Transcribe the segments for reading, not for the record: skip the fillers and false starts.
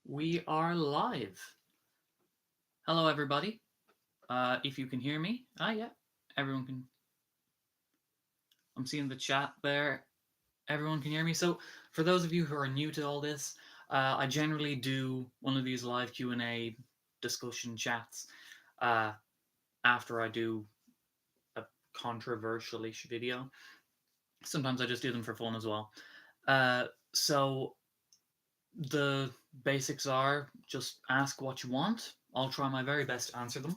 We are live. Hello, everybody. If you can hear me, yeah, everyone can. I'm seeing the chat there. Everyone can hear me. So, for those of you who are new to all this, I generally do one of these live Q&A discussion chats uh, after I do a controversial-ish video. Sometimes I just do them for fun as well. Uh, so the basics are just ask what you want. I'll try my very best to answer them.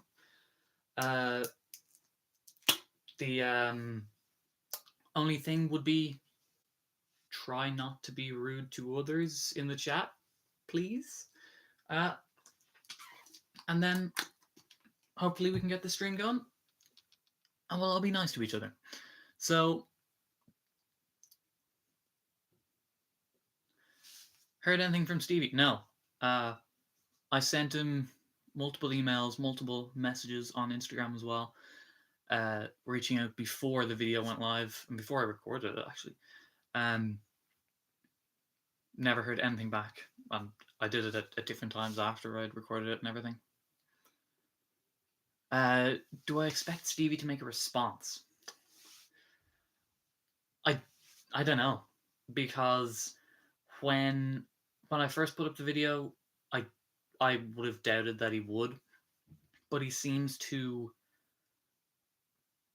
Uh, the only thing would be try not to be rude to others in the chat, please. Uh, and then hopefully we can get the stream going, and we'll all be nice to each other. So, heard anything from Stevie? No. I sent him multiple emails, multiple messages on Instagram as well, reaching out before the video went live and before I recorded it, actually. Never heard anything back. I did it at different times after I'd recorded it and everything. Do I expect Stevie to make a response? I don't know, because when I first put up the video, I would have doubted that he would, but he seems to,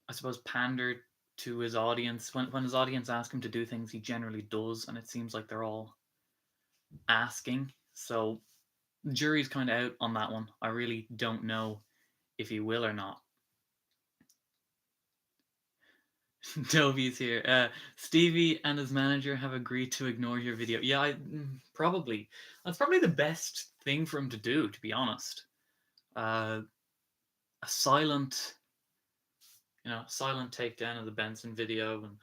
I suppose, pander to his audience. When his audience ask him to do things, he generally does, and it seems like they're all asking. So the jury's kind of out on that one. I really don't know if he will or not. Toby's here. Stevie and his manager have agreed to ignore your video. Yeah, probably. That's probably the best thing for him to do, to be honest. A silent, silent takedown of the Benson video and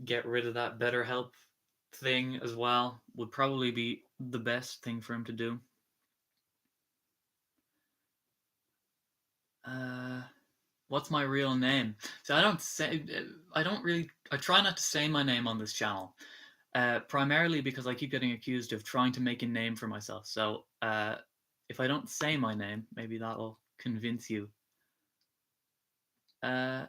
get rid of that BetterHelp thing as well would probably be the best thing for him to do. What's my real name? So I try not to say my name on this channel. Primarily because I keep getting accused of trying to make a name for myself. So if I don't say my name, maybe that'll convince you. Do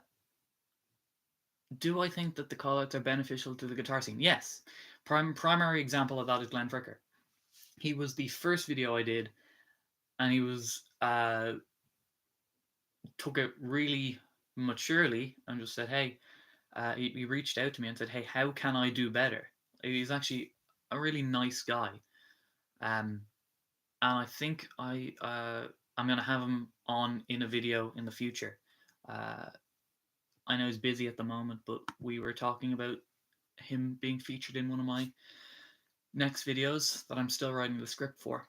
I think that the callouts are beneficial to the guitar scene? Yes. Primary example of that is Glenn Fricker. He was the first video I did, and he was took it really maturely and just said, hey, he reached out to me and said, hey, how can I do better? He's actually a really nice guy. And I think I'm going to have him on in a video in the future. I know he's busy at the moment, but we were talking about him being featured in one of my next videos that I'm still writing the script for.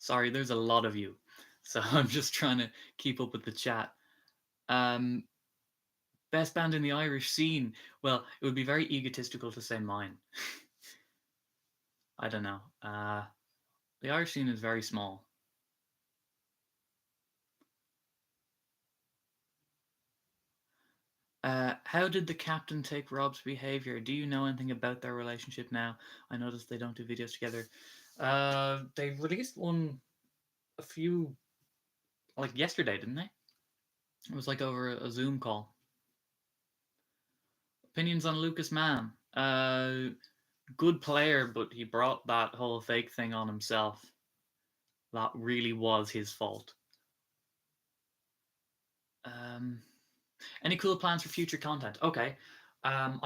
Sorry, there's a lot of you, so I'm just trying to keep up with the chat. Best band in the Irish scene? Well, it would be very egotistical to say mine. I don't know. The Irish scene is very small. How did the captain take Rob's behavior? Do you know anything about their relationship now? I noticed they don't do videos together. They released one a few, like yesterday, didn't they? It was like over a Zoom call. Opinions on Lucas Mann? Good player, but he brought that whole fake thing on himself. That really was his fault. Any cool plans for future content? Okay. I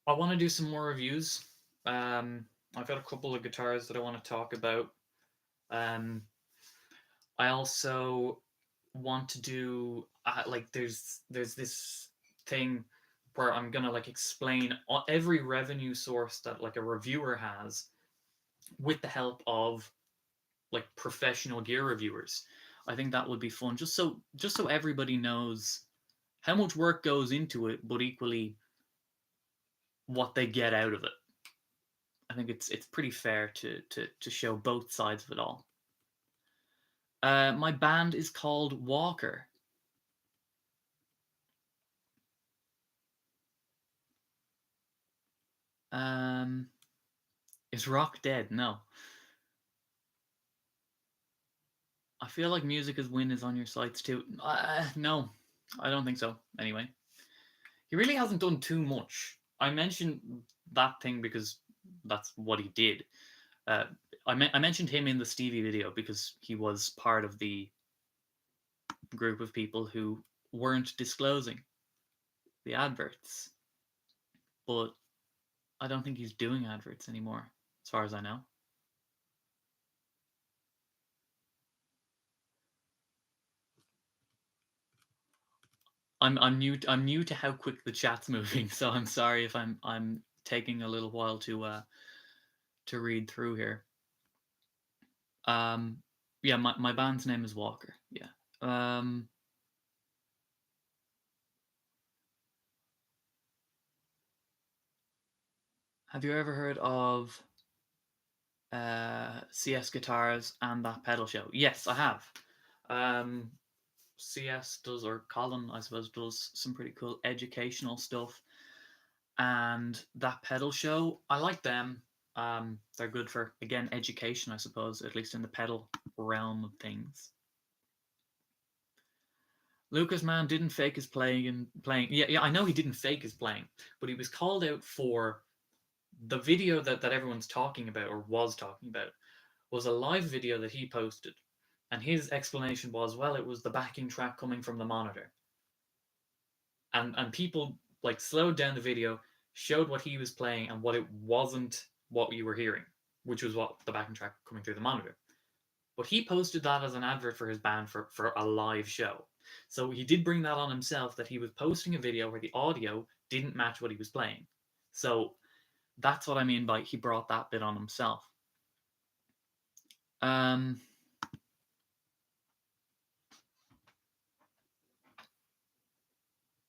want to do some more reviews. I've got a couple of guitars that I want to talk about. I also want to do there's this thing where I'm gonna explain every revenue source that a reviewer has with the help of professional gear reviewers. I think that would be fun, just so everybody knows how much work goes into it, but equally what they get out of it. I think it's pretty fair to show both sides of it all. My band is called Walker. Um, is rock dead? No. I feel like Music is Win is on your sites too. No, I don't think so. Anyway, he really hasn't done too much. I mentioned that thing because that's what he did. Uh, I mentioned him in the Stevie video because he was part of the group of people who weren't disclosing the adverts. But I don't think he's doing adverts anymore, as far as I know. I'm new to how quick the chat's moving, so I'm sorry if I'm taking a little while to read through here. Um, yeah, my band's name is Walker. Yeah. Um, have you ever heard of CS Guitars and That Pedal Show? Yes, I have. Um, CS does, or Colin, I suppose, does some pretty cool educational stuff. And That Pedal Show, I like them. They're good for, again, education, I suppose, at least in the pedal realm of things. Lucas Mann didn't fake his playing. Yeah, I know he didn't fake his playing, but he was called out for the video that everyone's talking about or was talking about was a live video that he posted, and his explanation was, well, it was the backing track coming from the monitor, and people like slowed down the video, showed what he was playing and what it wasn't what you were hearing, which was what the backing track coming through the monitor. But he posted that as an advert for his band for a live show. So he did bring that on himself, that he was posting a video where the audio didn't match what he was playing. So that's what I mean by he brought that bit on himself. Um,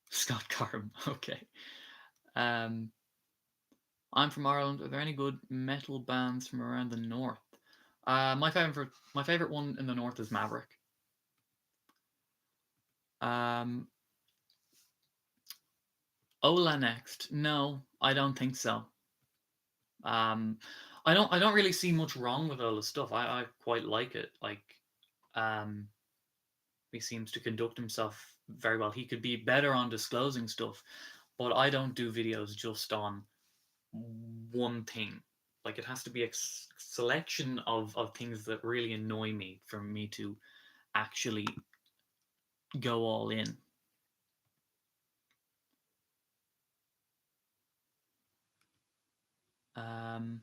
Scott Carm, okay. Um, I'm from Ireland. Are there any good metal bands from around the north? My favorite one in the north is Maverick. Um, Ola next. No, I don't think so. Um, I don't really see much wrong with Ola's stuff. I quite like it. Like, um, he seems to conduct himself very well. He could be better on disclosing stuff, but I don't do videos just on one thing. Like, it has to be a selection of things that really annoy me for me to actually go all in. Um,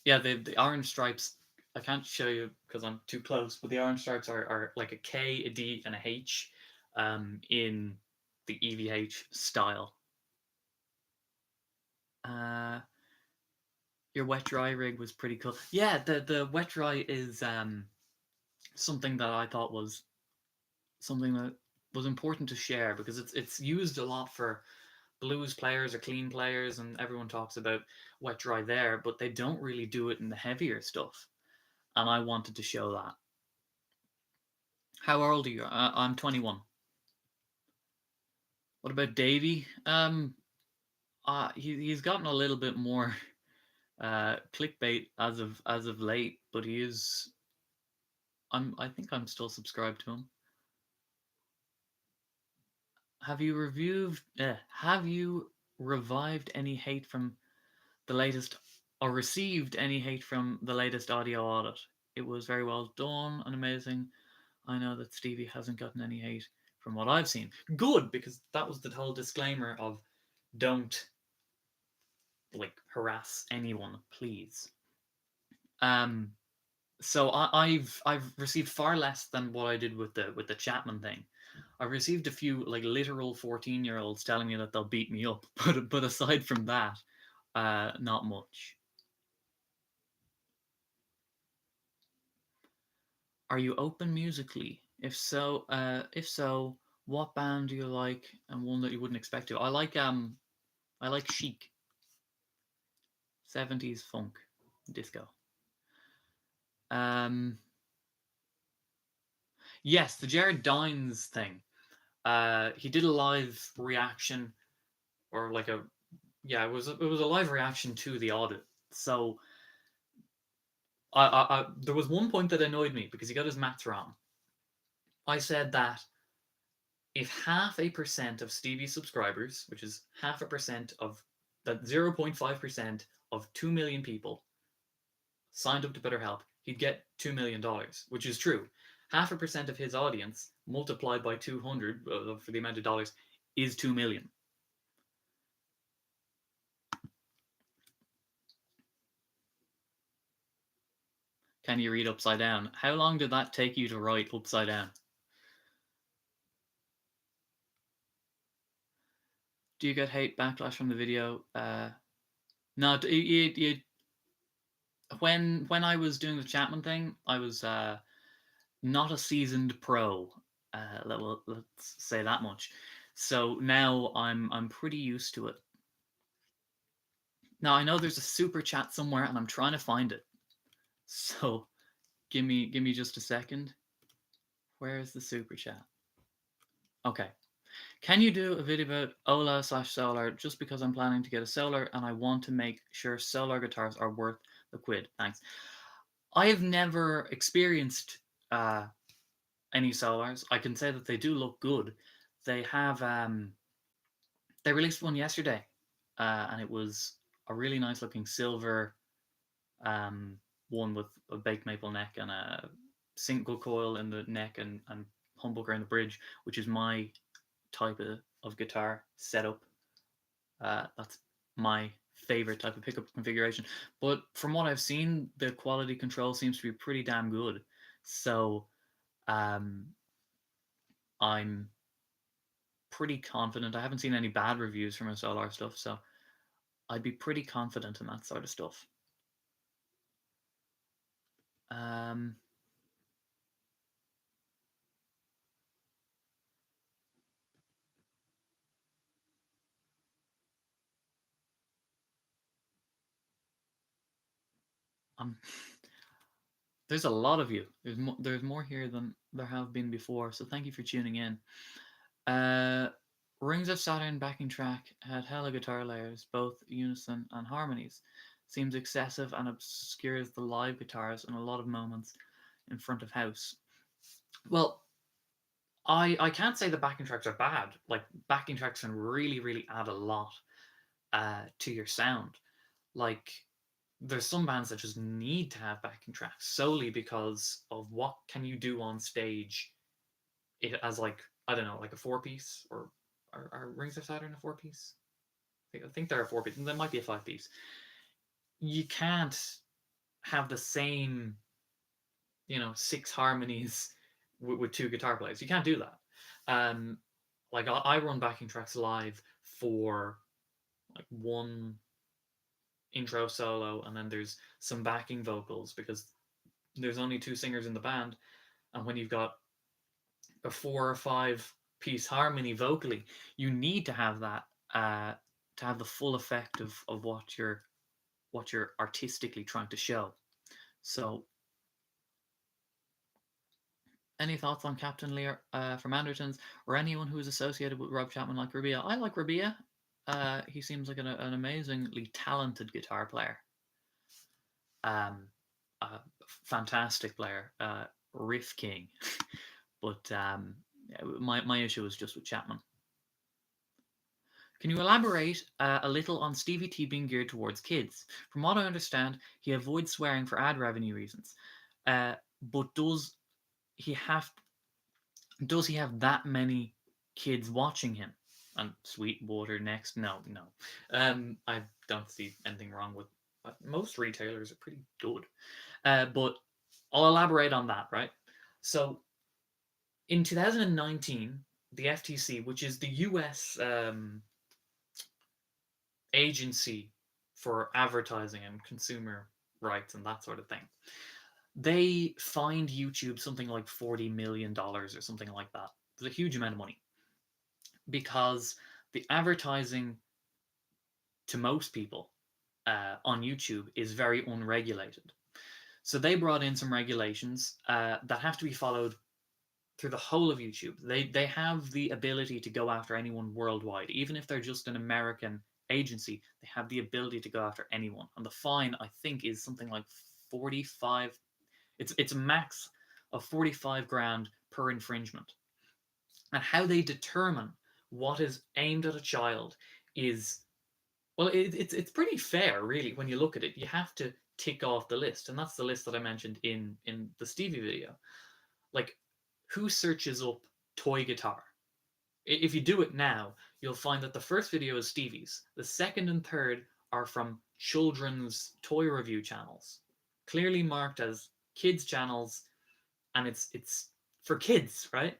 yeah, the orange stripes. I can't show you because I'm too close, but the orange stripes are like a K, a D, and a H, in the EVH style. Uh, your wet dry rig was pretty cool. Yeah, the wet dry is something that I thought was something that was important to share because it's used a lot for blues players or clean players, and everyone talks about wet dry there, but they don't really do it in the heavier stuff. And I wanted to show that. How old are you? I'm 21. What about Davey? He's gotten a little bit more clickbait as of late, but he is. I think I'm still subscribed to him. Have you reviewed? Have you revived any hate from the latest, or received any hate from the latest audio audit? It was very well done and amazing. I know that Stevie hasn't gotten any hate from what I've seen. Good, because that was the whole disclaimer of don't like harass anyone, please. Um, so I've received far less than what I did with the Chapman thing. I received a few like literal 14-year-olds telling me that they'll beat me up, but aside from that, not much. Are you open musically? If so, what band do you like and one that you wouldn't expect to? I like Chic, 70s funk, disco. Um, yes, the Jared Dines thing. He did a live reaction or like a Yeah, it was a live reaction to the audit. So there was one point that annoyed me because he got his maths wrong. I said that if 0.5% of Stevie's subscribers, which is 0.5% of that 0.5% of 2 million people signed up to BetterHelp, he'd get $2 million, which is true. 0.5% of his audience multiplied by 200 for the amount of dollars is 2 million. Can you read upside down? How long did that take you to write upside down? Do you get hate backlash from the video? No, when I was doing the Chapman thing, I was not a seasoned pro. Let's say that much. So now I'm pretty used to it. Now I know there's a super chat somewhere, and I'm trying to find it. So give me just a second. Where is the super chat? Okay. Can you do a video about Ola/Solar just because I'm planning to get a Solar and I want to make sure Solar guitars are worth the quid? Thanks. I have never experienced any Solars. I can say that they do look good. They have they released one yesterday, and it was a really nice looking silver one with a baked maple neck and a single coil in the neck and humbucker in the bridge, which is my type of guitar setup. That's my favorite type of pickup configuration. But from what I've seen, the quality control seems to be pretty damn good. So um, I'm pretty confident. I haven't seen any bad reviews from SLR stuff, so I'd be pretty confident in that sort of stuff. Um, I'm there's a lot of you. There's more here than there have been before. So thank you for tuning in. Rings of Saturn backing track had hella guitar layers, both unison and harmonies. Seems excessive and obscures the live guitars in a lot of moments in front of house. Well, I can't say the backing tracks are bad. Like backing tracks can really add a lot to your sound. Like there's some bands that just need to have backing tracks solely because of what can you do on stage it as like I don't know like a four piece or are Rings of Saturn a four piece? I think they're a four piece and there might be a five piece. You can't have the same six harmonies with two guitar players. You can't do that. Um, like I run backing tracks live for like one intro solo and then there's some backing vocals because there's only two singers in the band, and when you've got a four or five piece harmony vocally, you need to have that to have the full effect of what you're artistically trying to show. So, any thoughts on Captain Lear from Andertons or anyone who is associated with Rob Chapman like Rabia? I like Rabia. He seems like an amazingly talented guitar player. Um, a fantastic player, riff king. But my issue is just with Chapman. Can you elaborate a little on Stevie T being geared towards kids? From what I understand, he avoids swearing for ad revenue reasons. But does he have that many kids watching him? And Sweetwater next? No, no. I don't see anything wrong with most retailers are pretty good. But I'll elaborate on that, right? So in 2019, the FTC, which is the US agency for advertising and consumer rights and that sort of thing, they fined YouTube something like $40 million or something like that. It's a huge amount of money because the advertising to most people on YouTube is very unregulated. So they brought in some regulations that have to be followed through the whole of YouTube. They have the ability to go after anyone worldwide, even if they're just an American agency, they have the ability to go after anyone. And the fine, I think, is something like 45. It's a max of 45 grand per infringement. And how they determine what is aimed at a child is, well, it's pretty fair, really, when you look at it. You have to tick off the list, and that's the list that I mentioned in the Stevie video. Like, who searches up toy guitar? If you do it now, you'll find that the first video is Stevie's. The second and third are from children's toy review channels, clearly marked as kids channels, and it's for kids, right?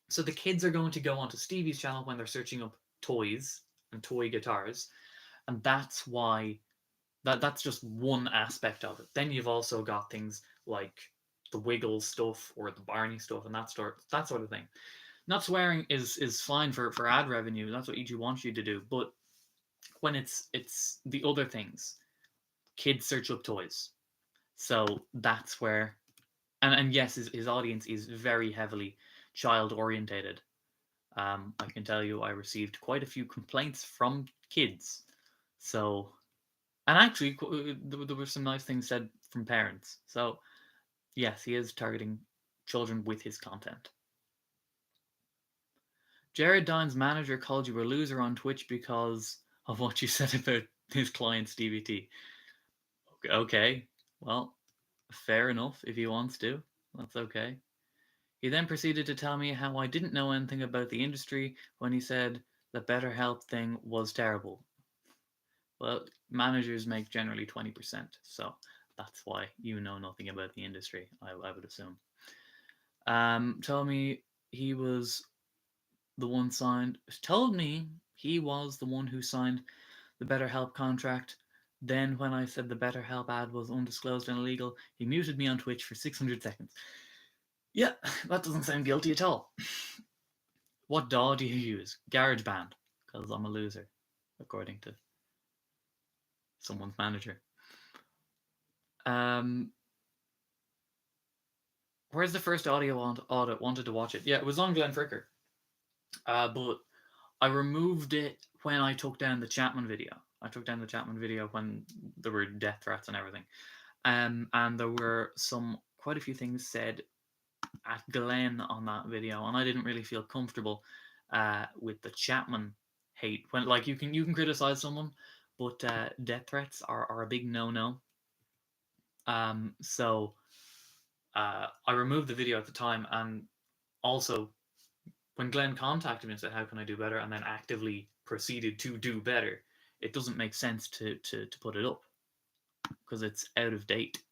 So the kids are going to go onto Stevie's channel when they're searching up toys and toy guitars, and that's why that's just one aspect of it. Then you've also got things like the Wiggles stuff or the Barney stuff and that sort of thing. Not swearing is fine for ad revenue. That's what EG wants you to do. But when it's the other things, kids search up toys, so that's where, and yes, his audience is very heavily child orientated. I can tell you, I received quite a few complaints from kids. So, and actually, there were some nice things said from parents. So, yes, he is targeting children with his content. Jared Dines' manager called you a loser on Twitch because of what you said about his client Stevie T. Okay, well, fair enough if he wants to. That's okay. He then proceeded to tell me how I didn't know anything about the industry when he said the BetterHelp thing was terrible. Well, managers make generally 20%, so that's why you know nothing about the industry, I would assume. Told me he was the one signed, told me he was the one who signed the BetterHelp contract. Then, when I said the BetterHelp ad was undisclosed and illegal, he muted me on Twitch for 600 seconds. Yeah, that doesn't sound guilty at all. What DAW do you use? GarageBand, because I'm a loser, according to someone's manager. Where's the first audio audit? Wanted to watch it. Yeah, it was on Glenn Fricker. But I removed it when I took down the Chapman video. I took down the Chapman video when there were death threats and everything. And there were quite a few things said at Glenn on that video, and I didn't really feel comfortable with the Chapman hate. When, like, you can criticize someone, but death threats are a big no-no. So I removed the video at the time, and also when Glenn contacted me and said, "How can I do better?" and then actively proceeded to do better, it doesn't make sense to put it up because it's out of date.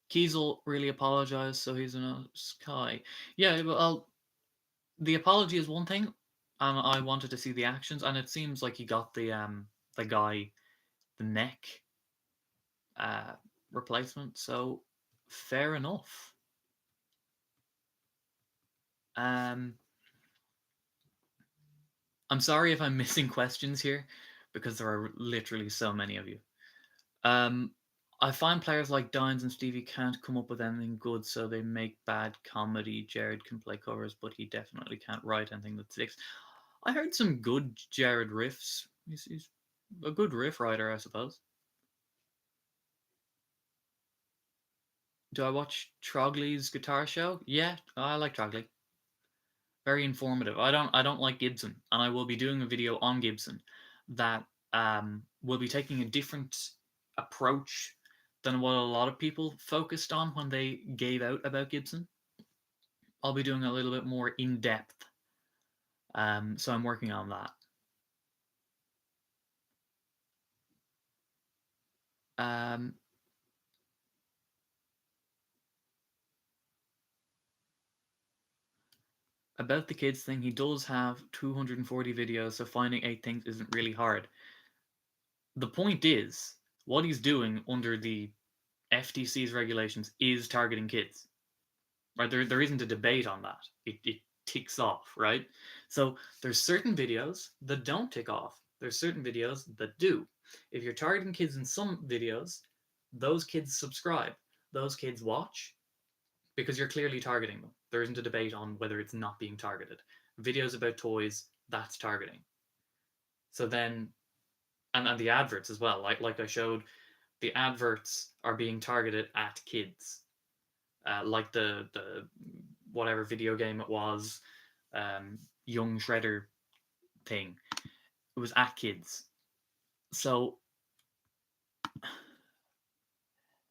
Kiesel really apologized, so he's in a sky. Yeah, well, the apology is one thing, and I wanted to see the actions, and it seems like he got the guy the neck replacement, so fair enough. I'm sorry if I'm missing questions here, because there are literally so many of you. I find players like Dines and Stevie can't come up with anything good, so they make bad comedy. Jared can play covers, but he definitely can't write anything that sticks. I heard some good Jared riffs. He's a good riff writer, I suppose. Do I watch Trogley's guitar show? Yeah, I like Trogley. Very informative. I don't like Gibson, and I will be doing a video on Gibson that will be taking a different approach than what a lot of people focused on when they gave out about Gibson. I'll be doing a little bit more in depth. So I'm working on that. About the kids thing, he does have 240 videos, so finding 8 things isn't really hard. The point is, what he's doing under the FTC's regulations is targeting kids. Right? There isn't a debate on that. It ticks off, right? So there's certain videos that don't tick off. There's certain videos that do. If you're targeting kids in some videos, those kids subscribe. Those kids watch because you're clearly targeting them. There isn't a debate on whether it's not being targeted. videos about toys, that's targeting. So then, and the adverts as well, like I showed, the adverts are being targeted at kids. Like the whatever video game it was, Young Shredder thing. It was at kids. So,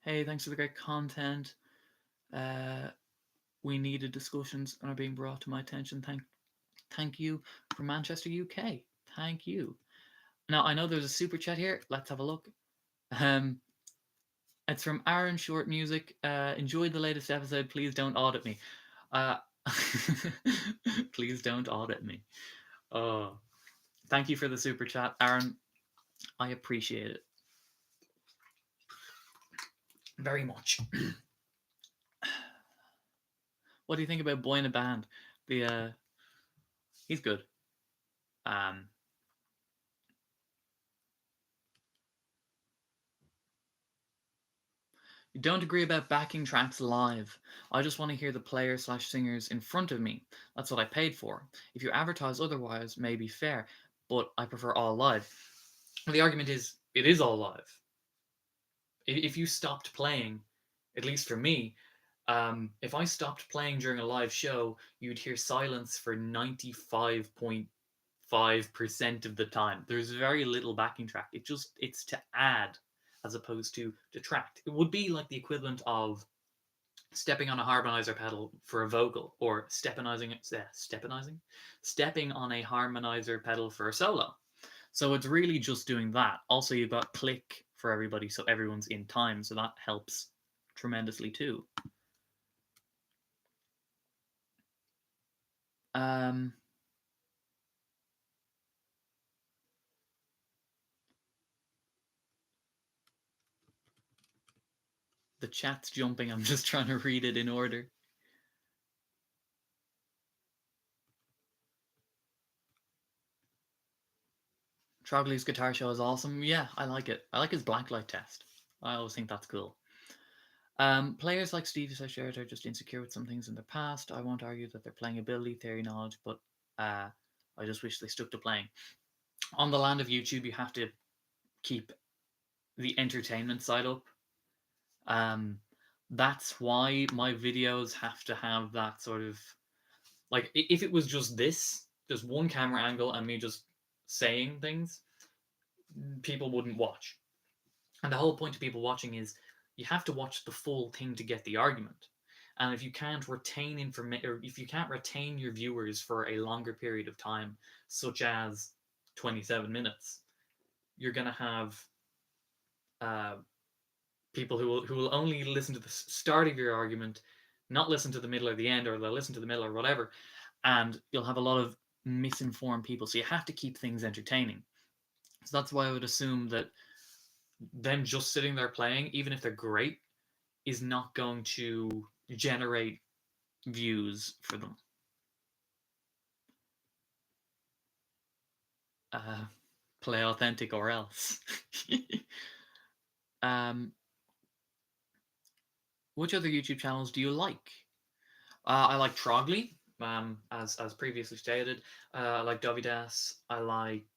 hey, thanks for the great content. We needed discussions and are being brought to my attention. Thank you from Manchester, UK. Thank you. Now I know there's a super chat here. Let's have a look. Um, it's from Aaron Short Music. Enjoyed the latest episode. Please don't audit me. Uh, please don't audit me. Oh, thank you for the super chat, Aaron. I appreciate it very much. What do you think about Boy in a Band? He's good. You don't agree about backing tracks live. I just want to hear the player/singers in front of me. That's what I paid for. If you advertise otherwise, may be fair, but I prefer all live. And the argument is, it is all live. If you stopped playing, at least for me, if I stopped playing during a live show, you'd hear silence for 95.5% of the time. There's very little backing track. It's to add as opposed to detract. It would be like the equivalent of stepping on a harmonizer pedal for a vocal, or stepping on a harmonizer pedal for a solo. So it's really just doing that. Also, you've got click for everybody, so everyone's in time, so that helps tremendously too. The chat's jumping. I'm just trying to read it in order. Trogley's guitar show is awesome. Yeah, I like it. I like his blacklight test. I always think that's cool. Players like Steve Sachert are just insecure with some things in their past. I won't argue that they're playing ability, theory, knowledge, but I just wish they stuck to playing. On the land of YouTube, you have to keep the entertainment side up. That's why my videos have to have that sort of, like, if it was just this, just one camera angle and me just saying things, people wouldn't watch. And the whole point of people watching is you have to watch the full thing to get the argument. And if you can't retain information, or if you can't retain your viewers for a longer period of time, such as 27 minutes, you're going to have people who will only listen to the start of your argument, not listen to the middle or the end, or they'll listen to the middle or whatever, and you'll have a lot of misinformed people. So you have to keep things entertaining. So that's why I would assume that them just sitting there playing, even if they're great, is not going to generate views for them. Play authentic or else. Which other YouTube channels do you like? I like Trogley, as previously stated. I like Dovidas. I like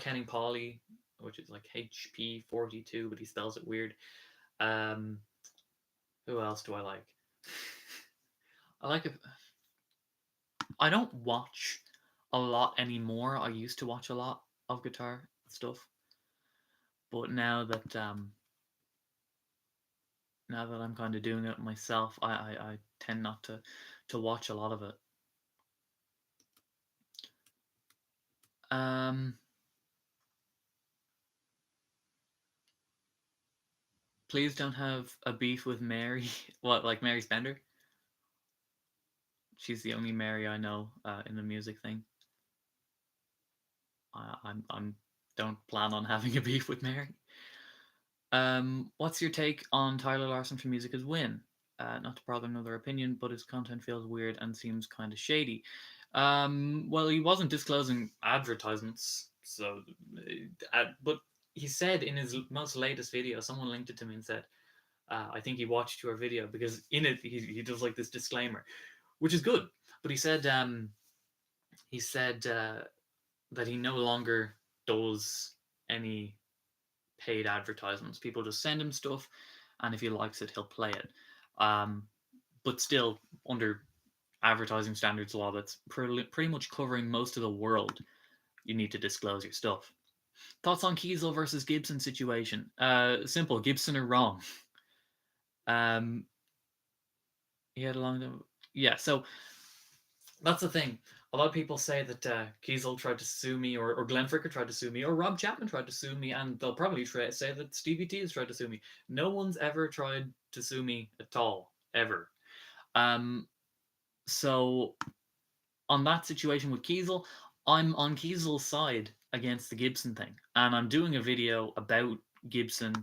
Henning Pauly, which is like HP42, but he spells it weird. Who else do I like? I don't watch a lot anymore. I used to watch a lot of guitar stuff, but now that I'm kind of doing it myself, I tend not to watch a lot of it. Please don't have a beef with Mary. What, like Mary Spender? She's the only Mary I know in the music thing. I'm don't plan on having a beef with Mary. What's your take on Tyler Larson for Music as Win? Not to bother another opinion, but his content feels weird and seems kind of shady. Well, he wasn't disclosing advertisements, so but he said in his most latest video, someone linked it to me and said, I think he watched your video, because in it he does like this disclaimer. which is good. But he said that he no longer does any paid advertisements. People just send him stuff, and if he likes it, he'll play it. Um, but still, under advertising standards law, that's pretty much covering most of the world. You need to disclose your stuff. Thoughts on Kiesel versus Gibson situation? Simple. Gibson are wrong. He had a long. Yeah. So that's the thing. A lot of people say that Kiesel tried to sue me, or Glenn Fricker tried to sue me, or Rob Chapman tried to sue me, and they'll probably say that Stevie T has tried to sue me. No one's ever tried to sue me at all, ever. So on that situation with Kiesel, I'm on Kiesel's side against the Gibson thing, and I'm doing a video about Gibson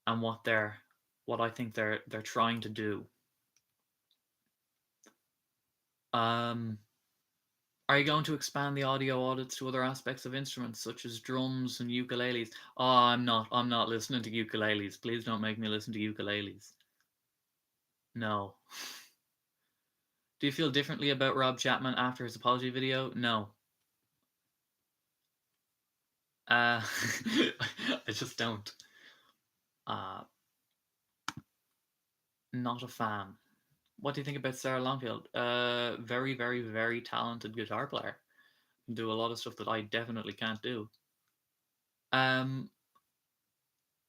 and what I think they're trying to do. Are you going to expand the audio audits to other aspects of instruments such as drums and ukuleles? Oh, I'm not. I'm not listening to ukuleles. Please don't make me listen to ukuleles. No. Do you feel differently about Rob Chapman after his apology video? No. I just don't. Not a fan. What do you think about Sarah Longfield? Very, very, very talented guitar player. Can do a lot of stuff that I definitely can't do.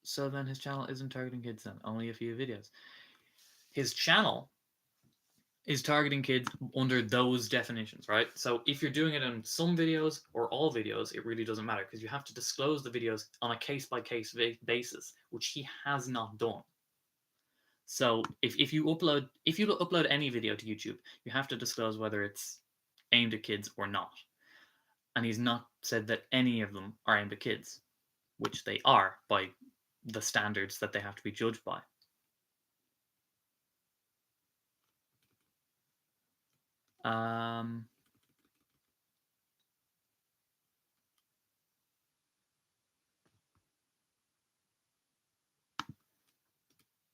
So then his channel isn't targeting kids then, only a few videos. His channel is targeting kids under those definitions, right? So if you're doing it in some videos or all videos, it really doesn't matter because you have to disclose the videos on a case-by-case basis, which he has not done. So if you upload any video to YouTube, you have to disclose whether it's aimed at kids or not. And he's not said that any of them are aimed at kids, which they are by the standards that they have to be judged by.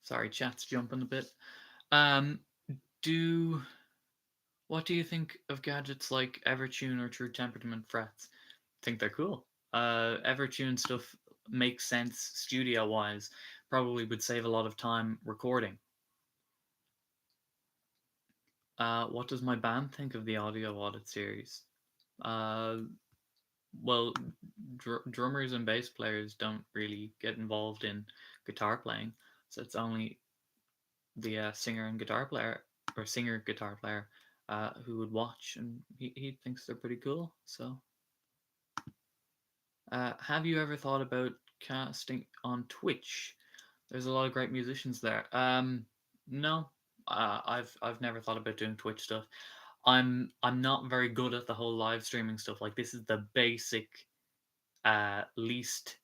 Sorry, chat's jumping a bit. What do you think of gadgets like Evertune or True Temperament frets? Think they're cool. Evertune stuff makes sense studio-wise. Probably would save a lot of time recording. What does my band think of the audio audit series? Well, drummers and bass players don't really get involved in guitar playing, so it's only the singer and guitar player, or singer guitar player, who would watch, and he thinks they're pretty cool. So, have you ever thought about casting on Twitch? There's a lot of great musicians there. No, I've never thought about doing Twitch stuff. I'm not very good at the whole live streaming stuff. Like, this is the basic, least,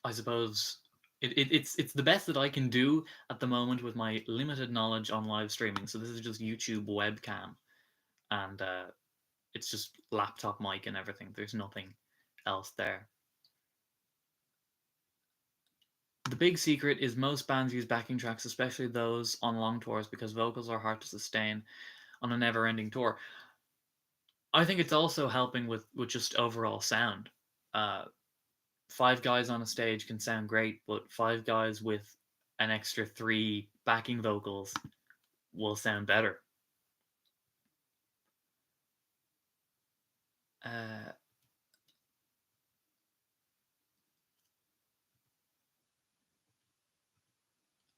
I suppose it's the best that I can do at the moment with my limited knowledge on live streaming. So this is just YouTube webcam, and it's just laptop mic and everything. There's nothing else there. The big secret is most bands use backing tracks, especially those on long tours, because vocals are hard to sustain on a never-ending tour. I think it's also helping with just overall sound. Five guys on a stage can sound great, but five guys with an extra three backing vocals will sound better.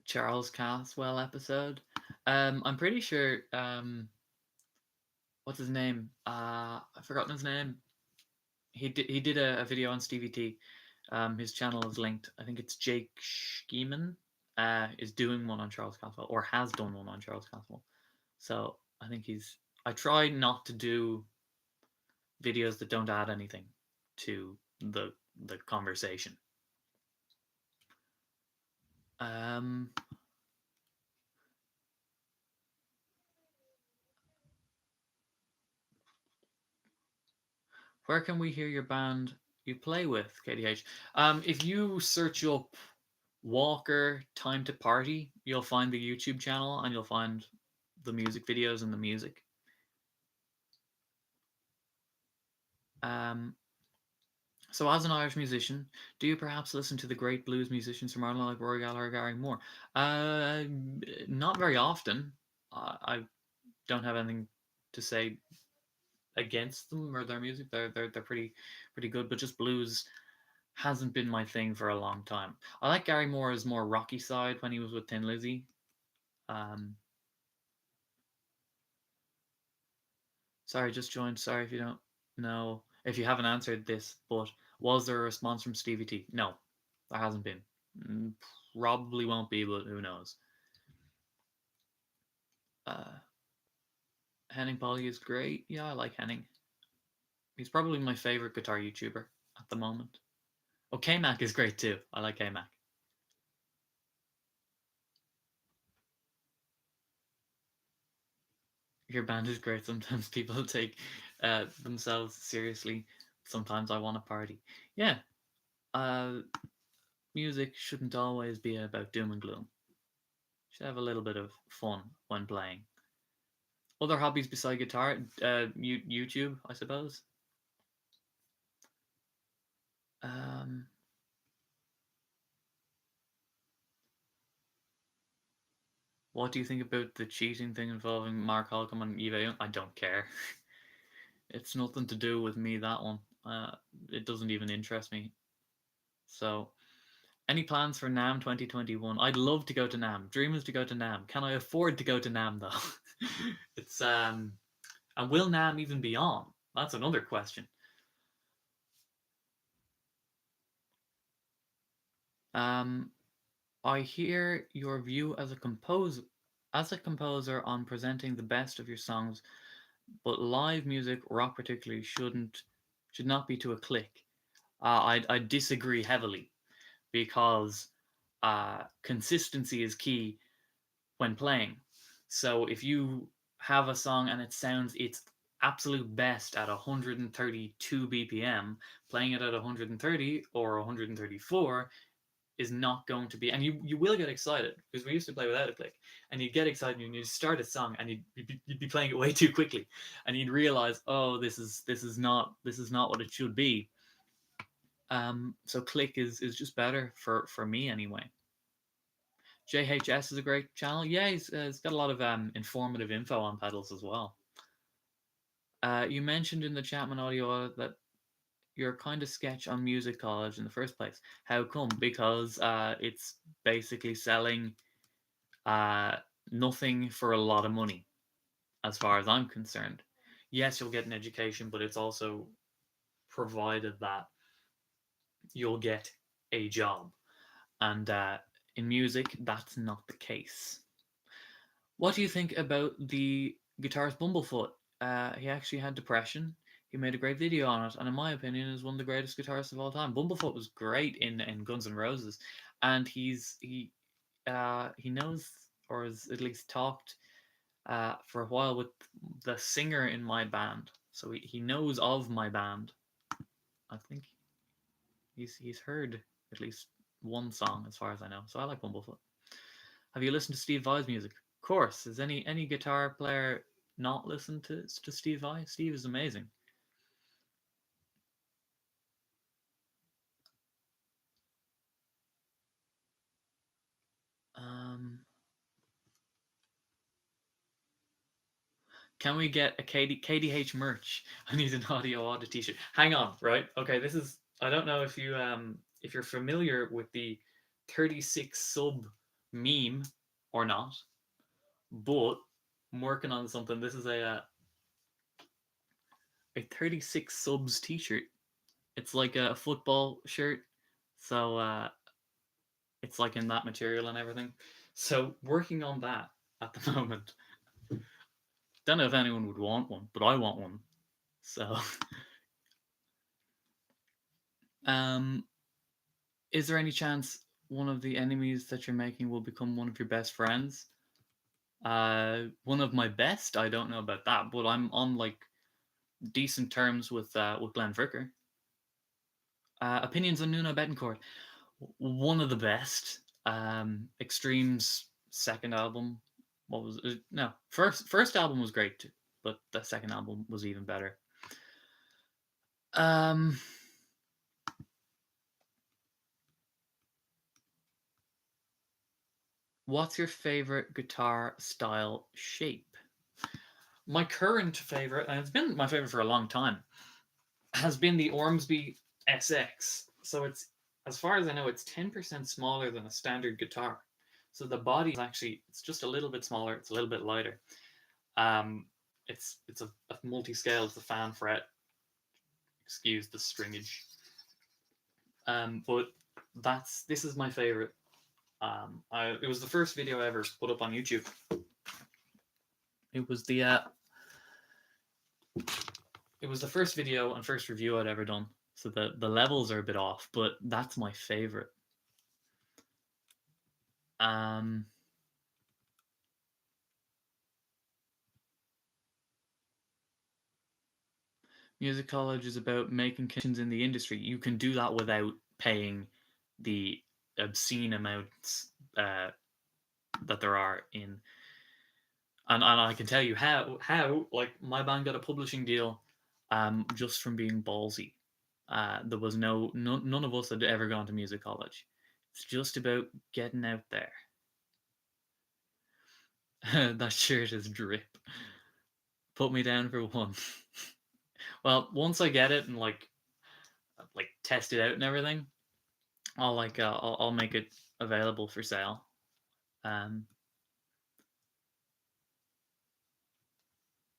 Charles Caswell episode. I'm pretty sure. What's his name? I've forgotten his name. He did a video on Stevie T. His channel is linked. I think it's Jake Schiemann. Is doing one on Charles Caswell, or has done one on Charles Caswell. So I think I try not to do videos that don't add anything to the conversation. Where can we hear your band you play with, KDH? If you search up Walker Time to Party. You'll find the YouTube channel and you'll find the music videos and the music. Um, so, as an Irish musician, do you perhaps listen to the great blues musicians from Ireland like Rory Gallagher or Gary Moore? Uh, Not very often. I don't have anything to say against them or their music. They're pretty good, but just blues hasn't been my thing for a long time. I like Gary Moore's more rocky side when he was with Thin Lizzy. Um, Sorry, just joined. Sorry if you don't know, if you haven't answered this, but was there a response from Stevie T? No, there hasn't been. Mm, Probably won't be, but who knows? Uh, Henning Polly is great. Yeah, I like Henning. He's probably my favorite guitar YouTuber at the moment. Oh, K-Mac is great too. I like K-Mac. Your band is great. Sometimes people take themselves seriously. Sometimes I want to party. Yeah, uh, music shouldn't always be about doom and gloom. Should have a little bit of fun when playing. Other hobbies beside guitar, YouTube, I suppose. Um, what do you think about the cheating thing involving Mark Holcomb and Eva Young? I don't care. It's nothing to do with me, that one. It doesn't even interest me. So, any plans for NAM 2021? I'd love to go to NAM. Dream is to go to NAM. Can I afford to go to NAM though? It's and will NAM even be on? That's another question. Um, I hear your view as a composer on presenting the best of your songs, but live music, rock particularly, should not be to a click. I disagree heavily because consistency is key when playing. So if you have a song and it sounds its absolute best at 132 BPM, playing it at 130 or 134 is not going to be, and you will get excited because we used to play without a click, and you'd get excited and you'd start a song and you'd be playing it way too quickly, and you'd realize, oh, this is not what it should be. So click is just better for me anyway. JHS is a great channel. Yeah, he's got a lot of informative info on pedals as well. You mentioned in the Chapman audio that you're kind of sketch on music college in the first place. How come? Because it's basically selling uh, nothing for a lot of money, as far as I'm concerned. Yes, you'll get an education, but it's also provided that you'll get a job. And in music, that's not the case. What do you think about the guitarist Bumblefoot? He actually had depression. He made a great video on it, and in my opinion, is one of the greatest guitarists of all time. Bumblefoot was great in Guns N' Roses, and he knows, or has at least talked for a while with the singer in my band, so he knows of my band. I think he's heard at least one song, as far as I know. So I like Bumblefoot. Have you listened to Steve Vai's music? Of course. Has any guitar player not listened to Steve Vai? Steve is amazing. Um, can we get a KDH merch? I need an audio audit T-shirt. Hang on, right? Okay, this is. I don't know if you're familiar with the 36 sub meme or not, but I'm working on something. This is a 36 subs T-shirt. It's like a football shirt, so it's like in that material and everything. So working on that at the moment. Don't know if anyone would want one, but I want one. So, um, is there any chance one of the enemies that you're making will become one of your best friends? One of my best, I don't know about that, but I'm on like decent terms with Glenn Fricker. Opinions on Nuno Betancourt. One of the best. Extreme's second album, what was it? No, first album was great too, but the second album was even better. Um, what's your favorite guitar style shape? My current favorite, and it's been my favorite for a long time, has been the Ormsby SX. So it's, as far as I know, it's 10% smaller than a standard guitar. So the body is actually, it's just a little bit smaller. It's a little bit lighter. Um, it's a multi-scale. It's a fan fret. Excuse the stringage. But this is my favorite. It was the first video I ever put up on YouTube. It was the first video and first review I'd ever done. So the levels are a bit off, but that's my favorite. Music college is about making connections in the industry. You can do that without paying the obscene amounts that there are in. And I can tell you how like my band got a publishing deal just from being ballsy. There was none of us had ever gone to music college. It's just about getting out there. That shirt is drip. Put me down for one. Well, once I get it and like test it out and everything, I'll make it available for sale.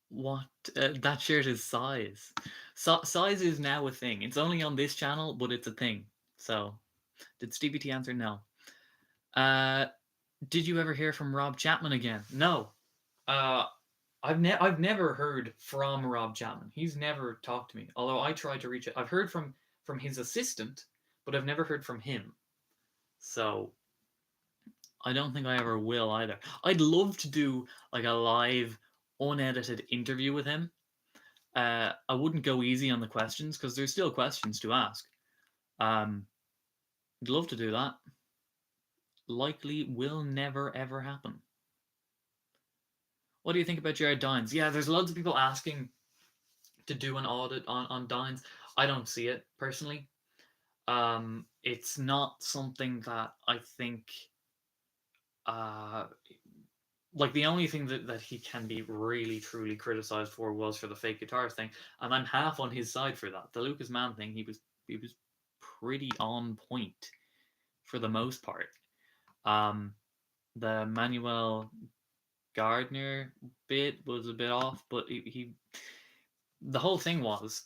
What that shirt is size. Size is now a thing. It's only on this channel, but it's a thing. So, did Stevie T answer? No. Did you ever hear from Rob Chapman again? No. I've never heard from Rob Chapman. He's never talked to me. Although I tried to reach it. I've heard from his assistant, but I've never heard from him. So I don't think I ever will either. I'd love to do like a live, unedited interview with him. I wouldn't go easy on the questions because there's still questions to ask. I'd love to do that. Likely will never ever happen. What do you think about Jared Dines? Yeah, there's loads of people asking to do an audit on Dines. I don't see it personally. It's not something that I think like the only thing that he can be really truly criticized for was for the fake guitarist thing, and I'm half on his side for that. The Lucas Mann thing, he was pretty on point for the most part. The Manuel Gardner bit was a bit off, but he the whole thing was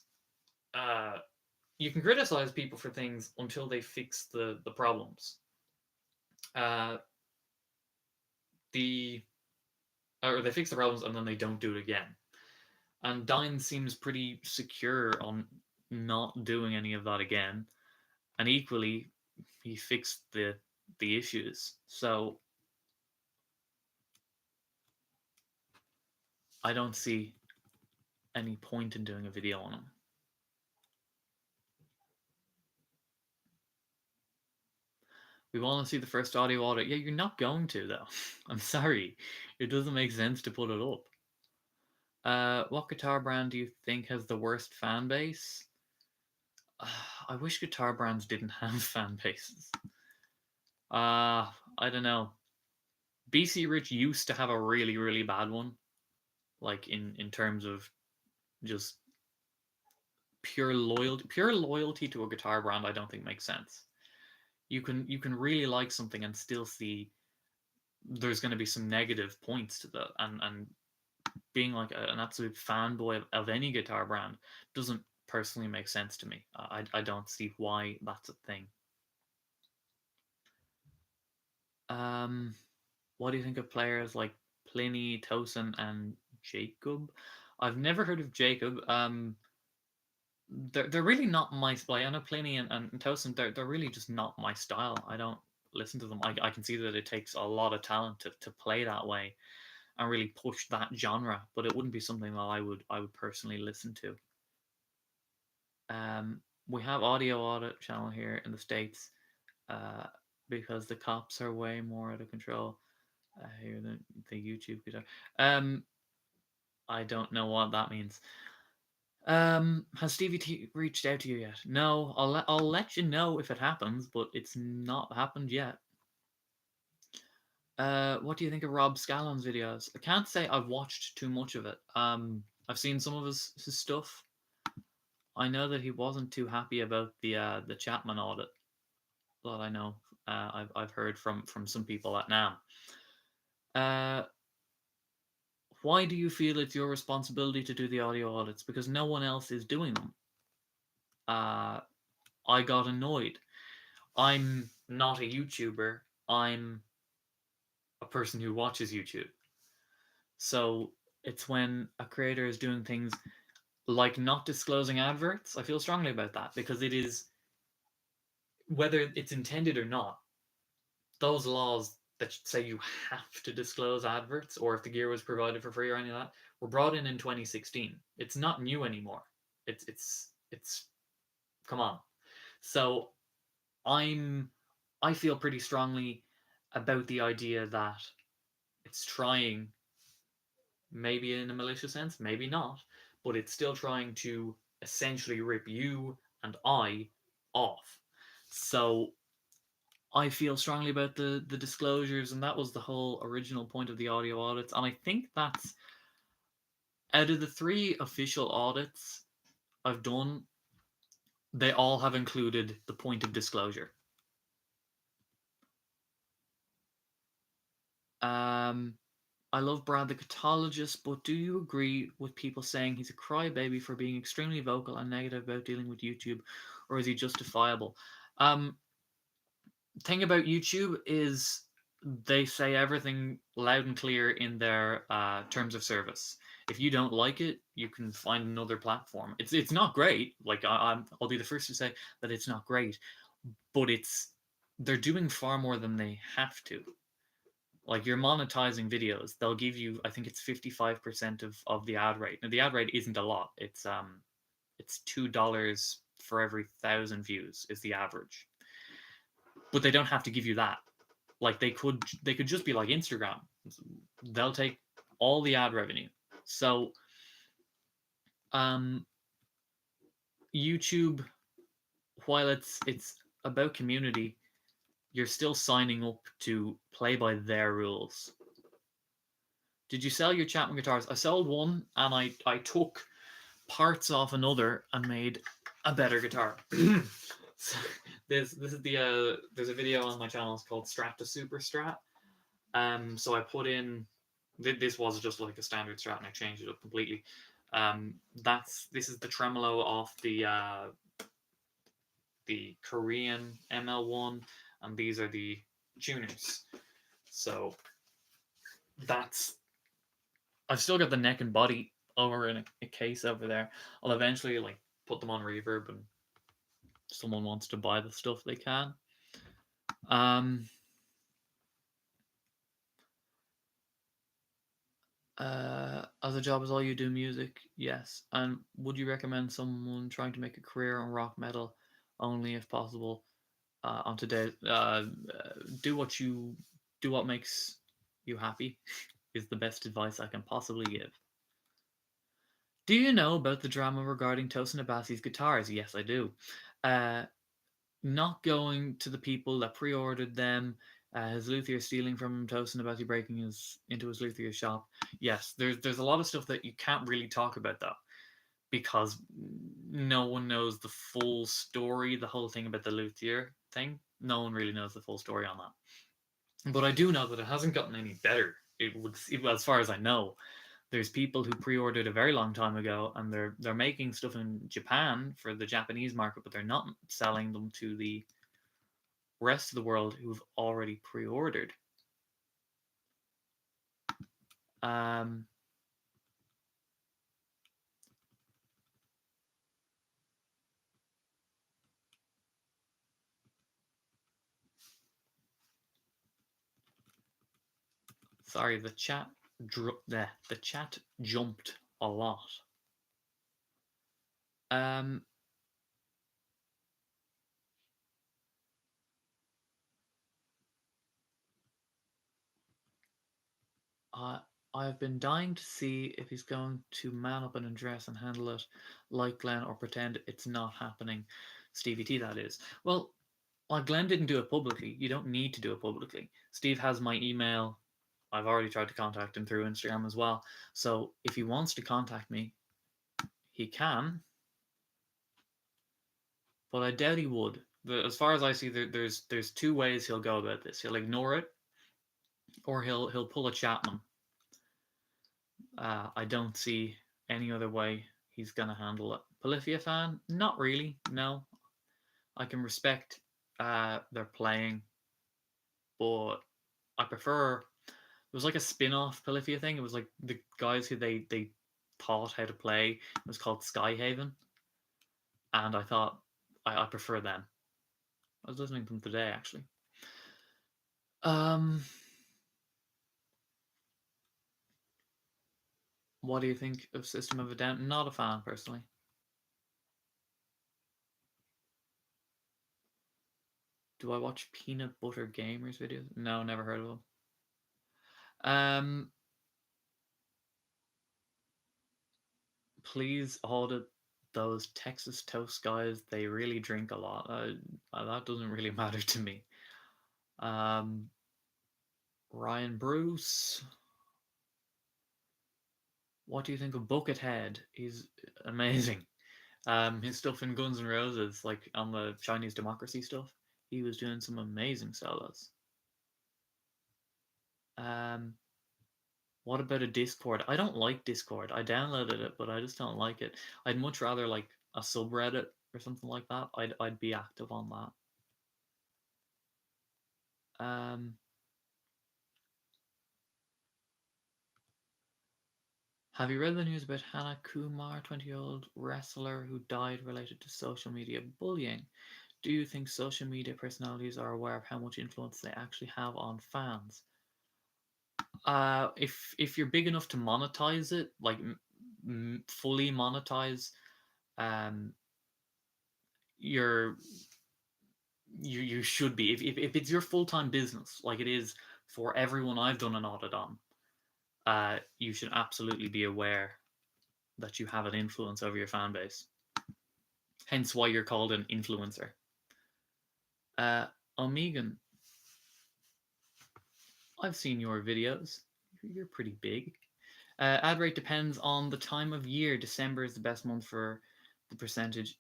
you can criticize people for things until they fix the problems. Or they fix the problems and then they don't do it again. And Dines seems pretty secure on not doing any of that again. And equally, he fixed the issues. So I don't see any point in doing a video on him. We want to see the first audio audit. Yeah, you're not going to though. I'm sorry. It doesn't make sense to put it up. What guitar brand do you think has the worst fan base? I wish guitar brands didn't have fan bases. I don't know. BC Rich used to have a really, really bad one. Like in terms of just pure loyalty to a guitar brand, I don't think makes sense. You can really like something and still see there's going to be some negative points to that, and being like an absolute fanboy of any guitar brand doesn't personally make sense to me. I don't see why that's a thing. What do you think of players like Pliny, Tosin, and Jacob? I've never heard of Jacob. They're really not my style. I know Pliny and Tosin, they're really just not my style. I don't listen to them. I can see that it takes a lot of talent to play that way and really push that genre, but it wouldn't be something that I would personally listen to. We have audio audit channel here in the States. because the cops are way more out of control. I hear the YouTube guitar. Um, I don't know what that means. Has Stevie T reached out to you yet? No, I'll let you know if it happens, but it's not happened yet. What do you think of Rob Scallon's videos? I can't say I've watched too much of it. I've seen some of his stuff. I know that he wasn't too happy about the Chapman audit. That I know. I've heard from some people at NAM. Why do you feel it's your responsibility to do the audio audits? Because no one else is doing them. I got annoyed. I'm not a YouTuber. I'm a person who watches YouTube. So it's when a creator is doing things like not disclosing adverts. I feel strongly about that because it is, whether it's intended or not, those laws that say you have to disclose adverts or if the gear was provided for free or any of that were brought in 2016. It's not new anymore. It's come on. So I feel pretty strongly about the idea that it's trying, maybe in a malicious sense, maybe not, but it's still trying to essentially rip you and I off. So I feel strongly about the disclosures, and that was the whole original point of the audio audits. And I think that's, out of the 3 official audits I've done, they all have included the point of disclosure. I love Brad the Catologist, but do you agree with people saying he's a crybaby for being extremely vocal and negative about dealing with YouTube, or is he justifiable? Thing about YouTube is they say everything loud and clear in their terms of service. If you don't like it, you can find another platform. It's not great. Like I'll be the first to say that it's not great, but they're doing far more than they have to. Like you're monetizing videos, they'll give you, I think it's 55% of the ad rate. Now the ad rate isn't a lot. It's $2 for every 1,000 views is the average. But they don't have to give you that. Like they could just be like Instagram. They'll take all the ad revenue. So YouTube, while it's about community, you're still signing up to play by their rules. Did you sell your Chapman guitars? I sold one, and I took parts off another and made a better guitar. So this is the there's a video on my channel. It's called Strat to Super Strat. So I put in, this was just like a standard Strat, and I changed it up completely. This is the tremolo off the Korean ML1, and these are the tuners. So I've still got the neck and body over in a case over there. I'll eventually like put them on reverb, and if someone wants to buy the stuff, they can. As a job, is all you do music? Yes. And would you recommend someone trying to make a career on rock metal only if possible? On today, do what makes you happy is the best advice I can possibly give. Do you know about the drama regarding Tosin Abasi's guitars? Yes, I do. Not going to the people that pre-ordered them, his luthier stealing from him, Tosin Abasi breaking into his luthier shop. Yes, there's a lot of stuff that you can't really talk about though, because no one knows the full story, the whole thing about the luthier thing. No one really knows the full story on that. But I do know that it hasn't gotten any better. As far as I know, there's people who pre-ordered a very long time ago, and they're making stuff in Japan for the Japanese market, but they're not selling them to the rest of the world who've already pre-ordered. Sorry, the chat jumped a lot. Uh, I've been dying to see if he's going to man up and undress and handle it like Glenn or pretend it's not happening. Stevie T, that is. Well, Glenn didn't do it publicly. You don't need to do it publicly. Steve has my email. I've already tried to contact him through Instagram as well. So if he wants to contact me, he can, but I doubt he would. As far as I see, there's two ways he'll go about this. He'll ignore it, or he'll pull a Chapman. I don't see any other way he's gonna handle it. Polyphia fan? Not really. No, I can respect their playing, but I prefer. It was like a spin-off Polyphia thing. It was like the guys who they taught how to play. It was called Skyhaven, and I thought I prefer them. I was listening to them today actually. Um, what do you think of System of a Down? Not a fan personally. Do I watch Peanut Butter Gamers videos? No, never heard of them. Please audit those Texas Toast guys. They really drink a lot. That doesn't really matter to me. Um, Ryan Bruce. What do you think of Buckethead? He's amazing. His stuff in Guns N' Roses, like on the Chinese Democracy stuff, he was doing some amazing solos. Um, what about a Discord? I don't like Discord. I downloaded it, but I just don't like it. I'd much rather like a subreddit or something like that. I'd be active on that. Have you read the news about Hannah Kumar, 20-year-old wrestler who died related to social media bullying? Do you think social media personalities are aware of how much influence they actually have on fans? If you're big enough to monetize it, like fully monetize, um, you're you should be. If it's your full time business, like it is for everyone I've done an audit on, you should absolutely be aware that you have an influence over your fan base. Hence why you're called an influencer. Omegan, I've seen your videos. You're pretty big. Ad rate depends on the time of year. December is the best month for the percentage.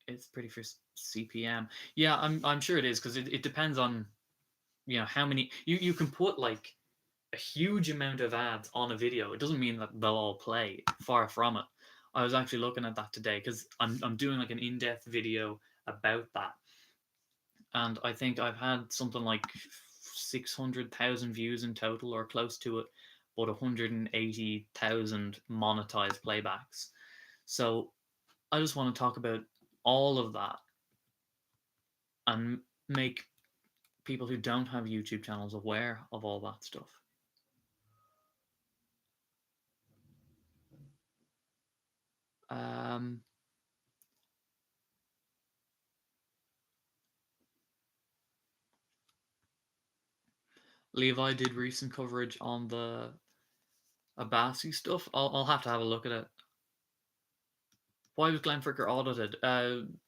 It's pretty for CPM. Yeah, I'm sure it is because it depends on how many you can put like a huge amount of ads on a video. It doesn't mean that they'll all play. Far from it. I was actually looking at that today because I'm doing like an in-depth video about that, and I think I've had something like 600,000 views in total or close to it, but 180,000 monetized playbacks. So I just want to talk about all of that and make people who don't have YouTube channels aware of all that stuff. Um, Levi did recent coverage on the Abassi stuff. I'll have to have a look at it. Why was Glenn Fricker audited?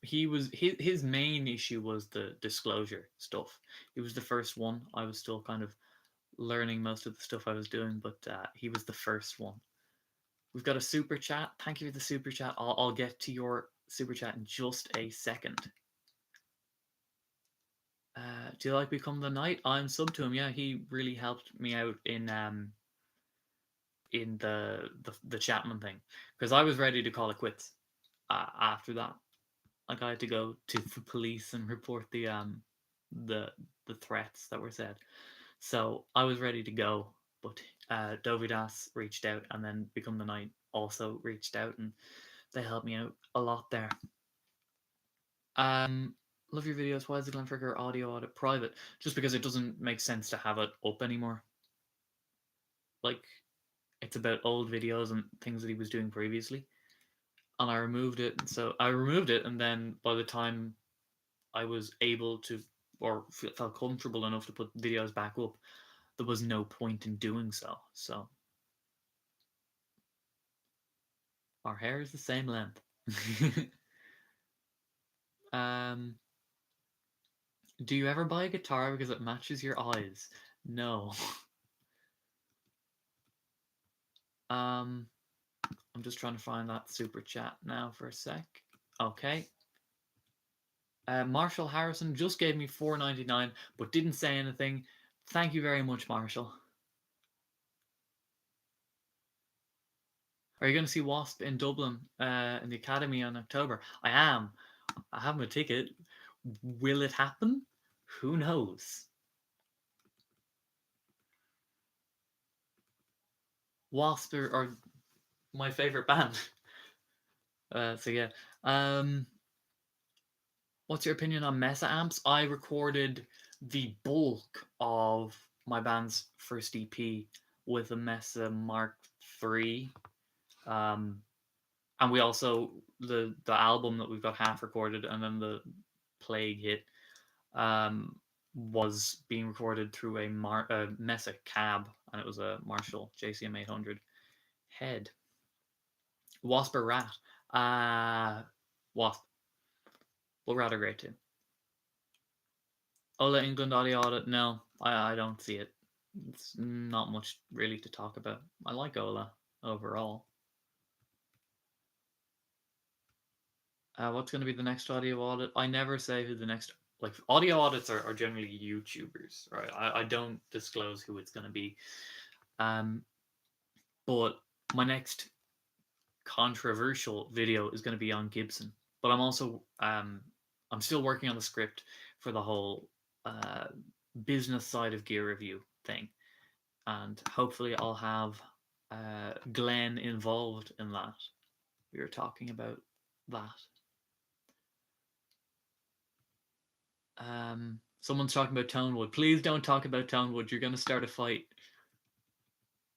He was his main issue was the disclosure stuff. He was the first one. I was still kind of learning most of the stuff I was doing, but he was the first one. We've got a super chat. Thank you for the super chat. I'll get to your super chat in just a second. Do you like Become the Knight? I'm sub to him. Yeah, he really helped me out in the Chapman thing because I was ready to call it quits after that. Like I had to go to the police and report the threats that were said. So I was ready to go, but Dovidas reached out, and then Become the Knight also reached out, and they helped me out a lot there. Love your videos. Why is the Glenn Fricker audio audit private? Just because it doesn't make sense to have it up anymore. Like, it's about old videos and things that he was doing previously. And I removed it. So I removed it, and then by the time I was able to, or felt comfortable enough to put videos back up, there was no point in doing so. So our hair is the same length. um, do you ever buy a guitar because it matches your eyes? No. I'm just trying to find that super chat now for a sec. Okay. Marshall Harrison just gave me $4.99, but didn't say anything. Thank you very much, Marshall. Are you going to see Wasp in Dublin in the Academy in October? I am. I have my ticket. Will it happen? Who knows? Wasp are my favorite band. So yeah. What's your opinion on Mesa amps? I recorded the bulk of my band's first EP with a Mesa Mark III. And we also the album that we've got half recorded, and then the Plague hit was being recorded through a Mesa cab, and it was a Marshall JCM 800 head. Wasp or Rat? Wasp. Well, Rat are great too. Ola England audio audit? No, I don't see it. It's not much really to talk about. I like Ola overall. What's going to be the next audio audit? I never say who the next, like, audio audits are generally YouTubers, right? I don't disclose who it's going to be. But my next controversial video is going to be on Gibson. But I'm also I'm still working on the script for the whole business side of gear review thing, and hopefully I'll have Glenn involved in that. We were talking about that. Someone's talking about Tonewood. Please don't talk about Tonewood. You're going to start a fight.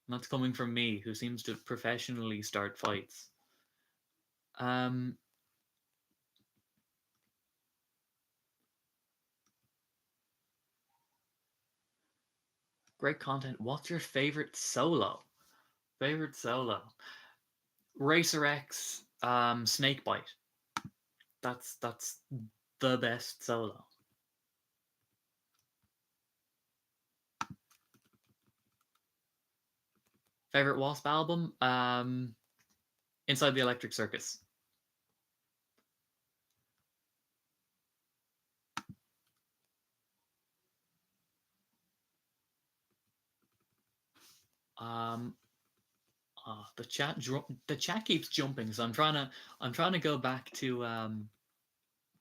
And that's coming from me, who seems to professionally start fights. Great content. What's your favorite solo? Favorite solo? Racer X, Snakebite. That's the best solo. Favorite Wasp album? Inside the Electric Circus. The chat keeps jumping, so I'm trying to go back to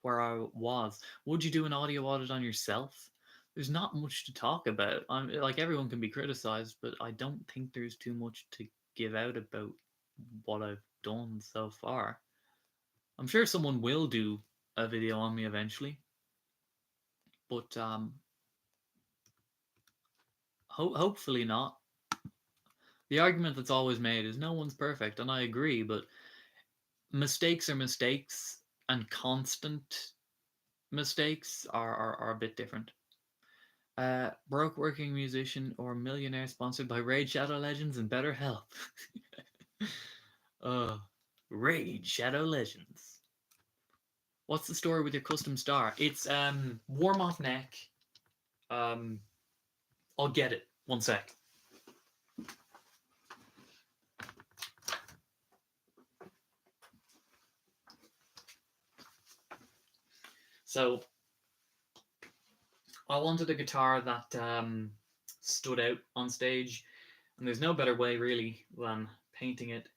where I was. Would you do an audio audit on yourself? There's not much to talk about. I'm like, everyone can be criticized, but I don't think there's too much to give out about what I've done so far. I'm sure someone will do a video on me eventually, but hopefully not. The argument that's always made is no one's perfect, and I agree, but mistakes are mistakes, and constant mistakes are a bit different. Broke working musician or millionaire sponsored by Raid Shadow Legends and BetterHelp. Raid Shadow Legends. What's the story with your custom star? It's warm off neck. I'll get it. One sec. So I wanted a guitar that stood out on stage, and there's no better way really than painting it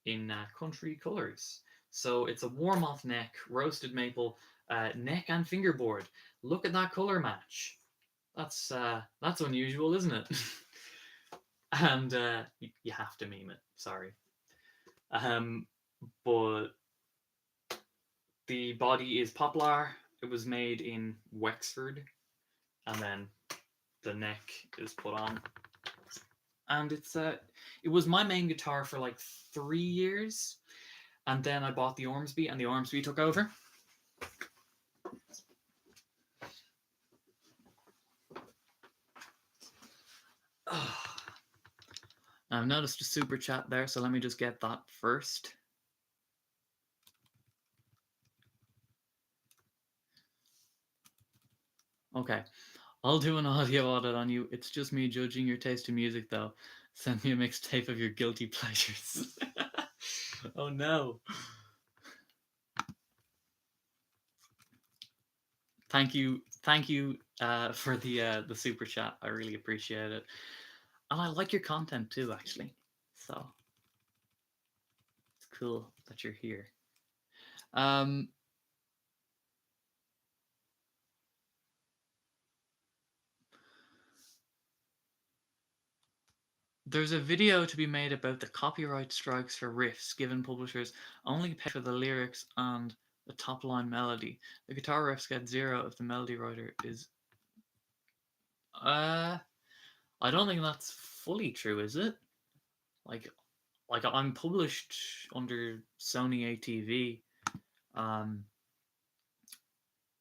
in country colors. So it's a warm off neck, roasted maple, neck and fingerboard. Look at that color match. That's unusual, isn't it? And you have to meme it. Sorry. But the body is poplar. It was made in Wexford, and then the neck is put on. And it was my main guitar for like 3 years, and then I bought the Ormsby, and the Ormsby took over. I've noticed a super chat there, so let me just get that first. Okay, I'll do an audio audit on you. It's just me judging your taste in music, though. Send me a mixtape of your guilty pleasures. Oh no. Thank you for the super chat. I really appreciate it, and I like your content too, actually. So it's cool that you're here. Um, there's a video to be made about the copyright strikes for riffs, given publishers only pay for the lyrics and the top line melody. The guitar riffs get 0 if the melody writer is. I don't think that's fully true, is it? Like, I'm published under Sony ATV. Um,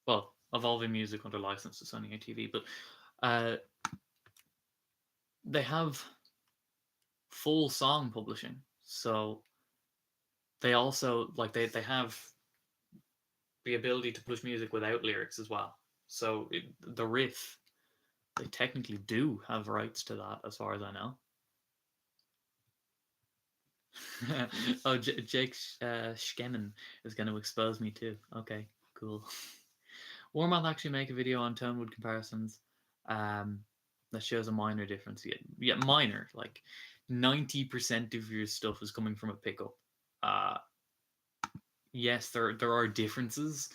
well, Evolving Music under license to Sony ATV, but they have full song publishing, so they also they have the ability to push music without lyrics as well. So the riff, they technically do have rights to that, as far as I know. Oh, Jake Schkemen is going to expose me too. Okay, cool. Warmoth actually make a video on Tonewood comparisons that shows a minor difference. Yeah, minor. Like 90% of your stuff is coming from a pickup. Yes, there are differences,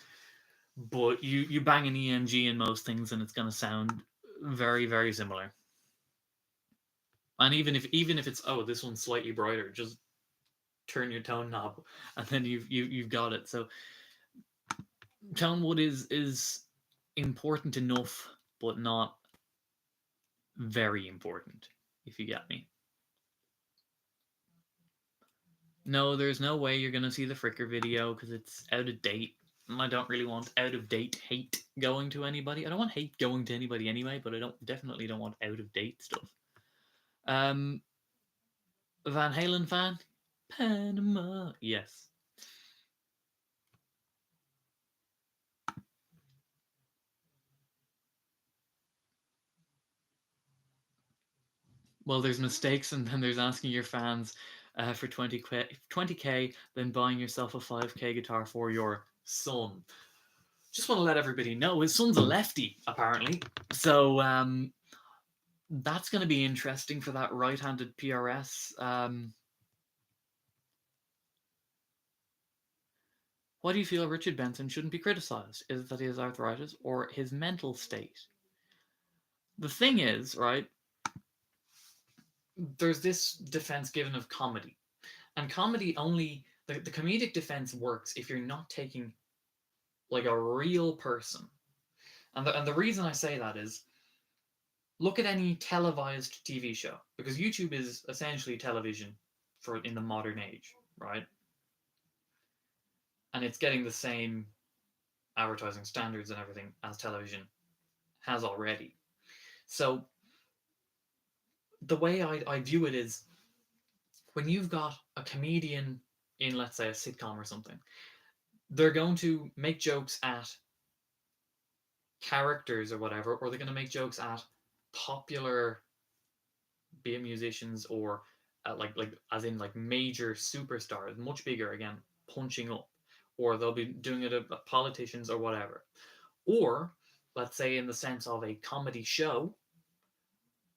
but you bang an EMG in most things, and it's going to sound very, very similar. And even if it's, oh, this one's slightly brighter, just turn your tone knob, and then you've got it. So Tonewood is important enough, but not very important, if you get me. No, there's no way you're gonna see the Fricker video because it's out of date. And I don't really want out of date hate going to anybody. I don't want hate going to anybody anyway, but I definitely don't want out of date stuff. Van Halen fan? Panama. Yes. Well, there's mistakes, and then there's asking your fans for 20k, then buying yourself a 5k guitar for your son. Just want to let everybody know his son's a lefty, apparently. So that's going to be interesting for that right-handed PRS. Why do you feel Richard Benson shouldn't be criticized? Is it that he has arthritis or his mental state? The thing is, right, there's this defense given of comedy. And comedy only, the comedic defense works if you're not taking like a real person. And the reason I say that is, look at any televised TV show, because YouTube is essentially television for in the modern age, right? And it's getting the same advertising standards and everything as television has already. So the way I view it is, when you've got a comedian in, let's say, a sitcom or something, they're going to make jokes at characters or whatever, or they're going to make jokes at popular, be it musicians or like as in like major superstars, much bigger again, punching up, or they'll be doing it at politicians or whatever. Or let's say in the sense of a comedy show,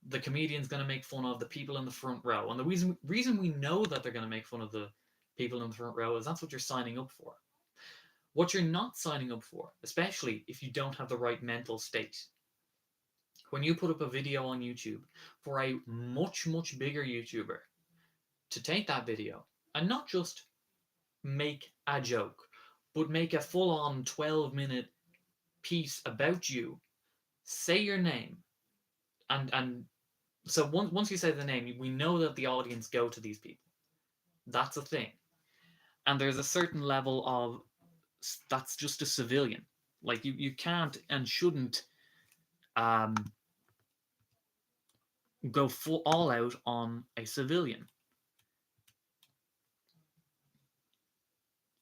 the comedian's going to make fun of the people in the front row, and the reason we know that they're going to make fun of the people in the front row is that's what you're signing up for. What you're not signing up for, especially if you don't have the right mental state, when you put up a video on YouTube for a much, much bigger YouTuber to take that video and not just make a joke, but make a full on 12-minute piece about you, say your name, and so once you say the name, we know that the audience go to these people. That's a thing. And there's a certain level of, that's just a civilian. Like you can't and shouldn't go full all out on a civilian.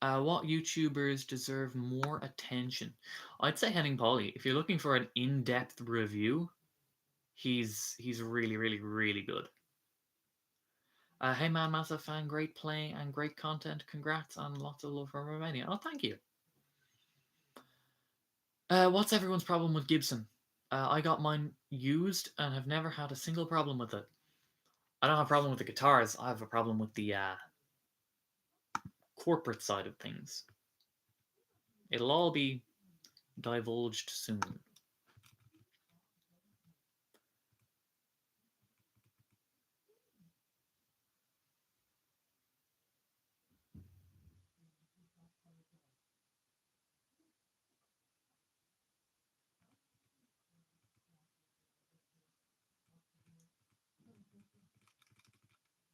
What YouTubers deserve more attention? I'd say Henning Pauly. If you're looking for an in-depth review, he's really really really good. Hey man, massive fan, great play and great content. Congrats and lots of love from Romania. Oh, thank you. What's everyone's problem with Gibson? I got mine used and have never had a single problem with it. I don't have a problem with the guitars. I have a problem with the corporate side of things. It'll all be divulged soon.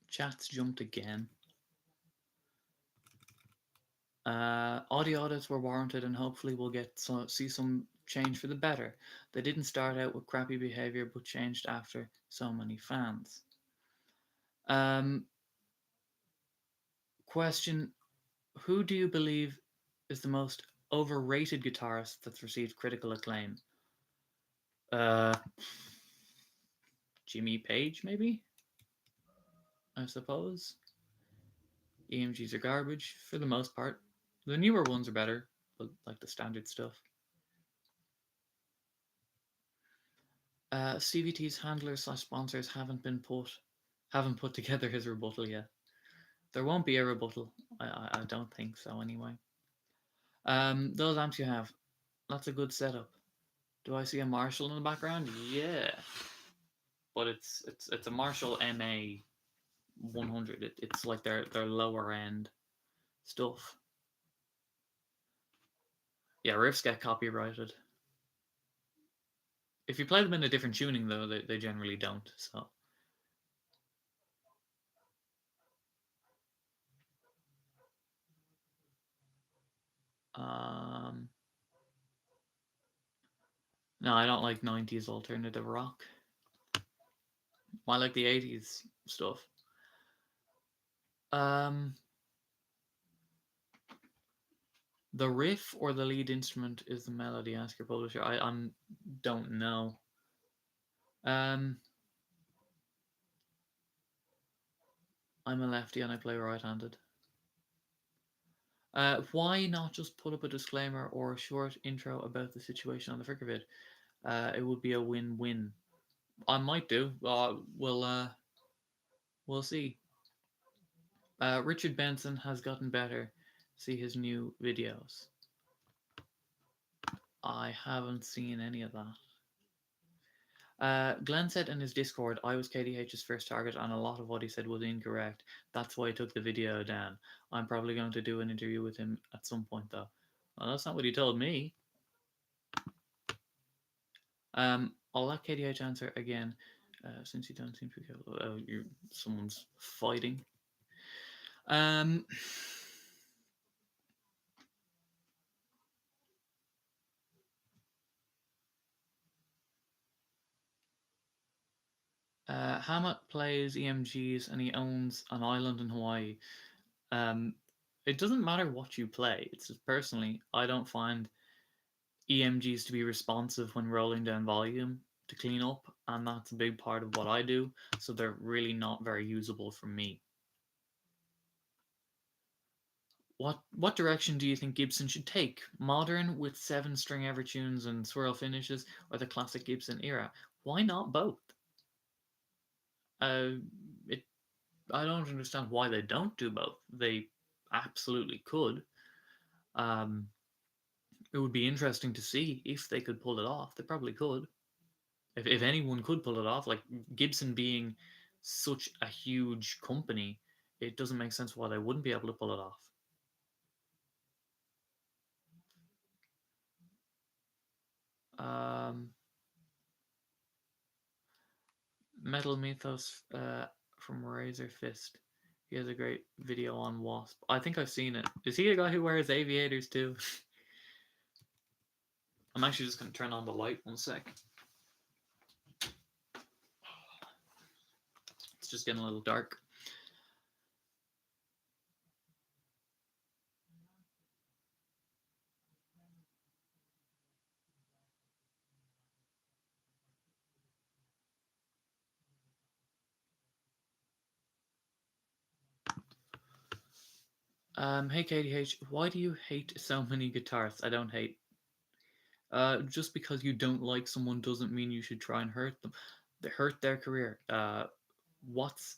Chat's jumped again. Audio audits were warranted, and hopefully we'll see some change for the better. They didn't start out with crappy behavior, but changed after so many fans. Question: who do you believe is the most overrated guitarist that's received critical acclaim? Jimmy Page, maybe? I suppose. EMGs are garbage for the most part. The newer ones are better, but like the standard stuff. CVT's handlers / sponsors haven't put together his rebuttal yet. There won't be a rebuttal. I don't think so anyway. Those amps you have, that's a good setup. Do I see a Marshall in the background? Yeah, but it's a Marshall MA 100. It's like their lower end stuff. Yeah, riffs get copyrighted. If you play them in a different tuning, though, they generally don't. So. No, I don't like 90s alternative rock. I like the 80s stuff. The riff or the lead instrument is the melody. Ask your publisher. I don't know. I'm a lefty and I play right-handed. Why not just put up a disclaimer or a short intro about the situation on the Fricker vid? It would be a win-win. I might do. We'll see. Richard Benson has gotten better. See his new videos. I haven't seen any of that. Glenn said in his Discord, I was KDH's first target and a lot of what he said was incorrect. That's why I took the video down. I'm probably going to do an interview with him at some point though. Well, that's not what he told me. I'll let KDH answer again, since you don't seem to be able to... someone's fighting. Hammett plays EMGs and he owns an island in Hawaii. It doesn't matter what you play. It's just personally, I don't find EMGs to be responsive when rolling down volume to clean up, and that's a big part of what I do, so they're really not very usable for me. What direction do you think Gibson should take? Modern with 7-string Evertunes and swirl finishes, or the classic Gibson era? Why not both? I don't understand why they don't do both. They absolutely could. It would be interesting to see if they could pull it off. They probably could. If anyone could pull it off, like Gibson being such a huge company, it doesn't make sense why they wouldn't be able to pull it off. Metal Mythos from Razor Fist. He has a great video on Wasp. I think I've seen it. Is he a guy who wears aviators too? I'm actually just going to turn on the light 1 sec. just getting a little dark. Hey KDH, why do you hate so many guitarists? I don't hate. Just because you don't like someone doesn't mean you should try and hurt them. They hurt their career. What's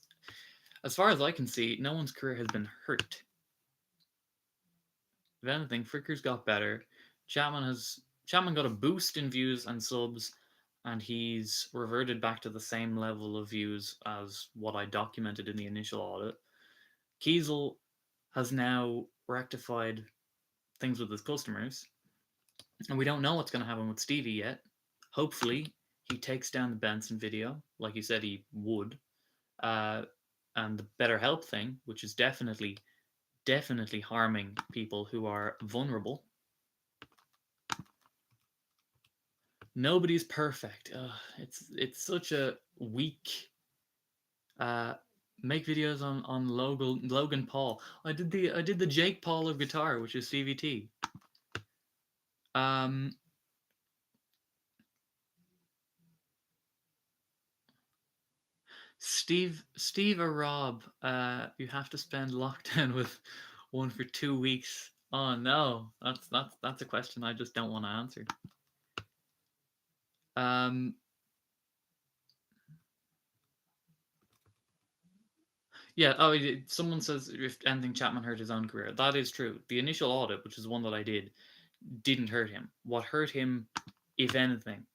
as far as I can see, no one's career has been hurt. If anything, Fricker's got better. Chapman got a boost in views and subs, and he's reverted back to the same level of views as what I documented in the initial audit. Kiesel has now rectified things with his customers, and we don't know what's going to happen with Stevie yet. Hopefully, he takes down the Benson video, like he said he would. And the BetterHelp thing, which is definitely harming people who are vulnerable. Nobody's perfect. It's such a weak. Make videos on Logan Paul. I did the Jake Paul of guitar, which is CVT. Steve or Rob, you have to spend lockdown with one for 2 weeks. Oh no, that's a question I just don't want to answer. Yeah. Oh, someone says if anything, Chapman hurt his own career. That is true. The initial audit, which is one that I did, didn't hurt him. What hurt him, if anything,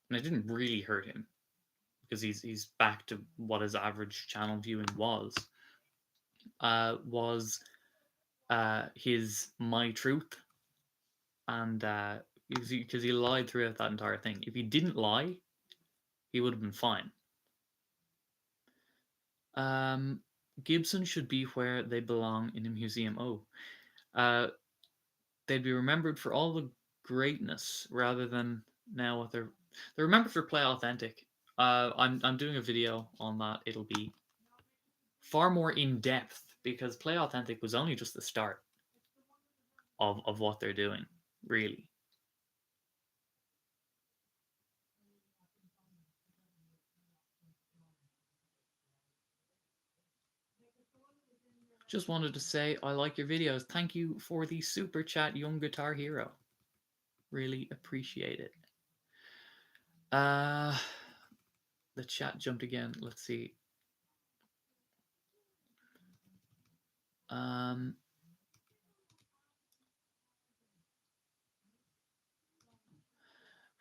and it didn't really hurt him, because he's back to what his average channel viewing was his My Truth, and because he lied throughout that entire thing. If he didn't lie, he would have been fine. Gibson should be where they belong in a museum. They'd be remembered for all the greatness rather than now what they're remembered for Play Authentic. I'm doing a video on that. It'll be far more in depth because Play Authentic was only just the start of what they're doing, really. Just wanted to say I like your videos. Thank you for the super chat, Young Guitar Hero. Really appreciate it. The chat jumped again. Let's see.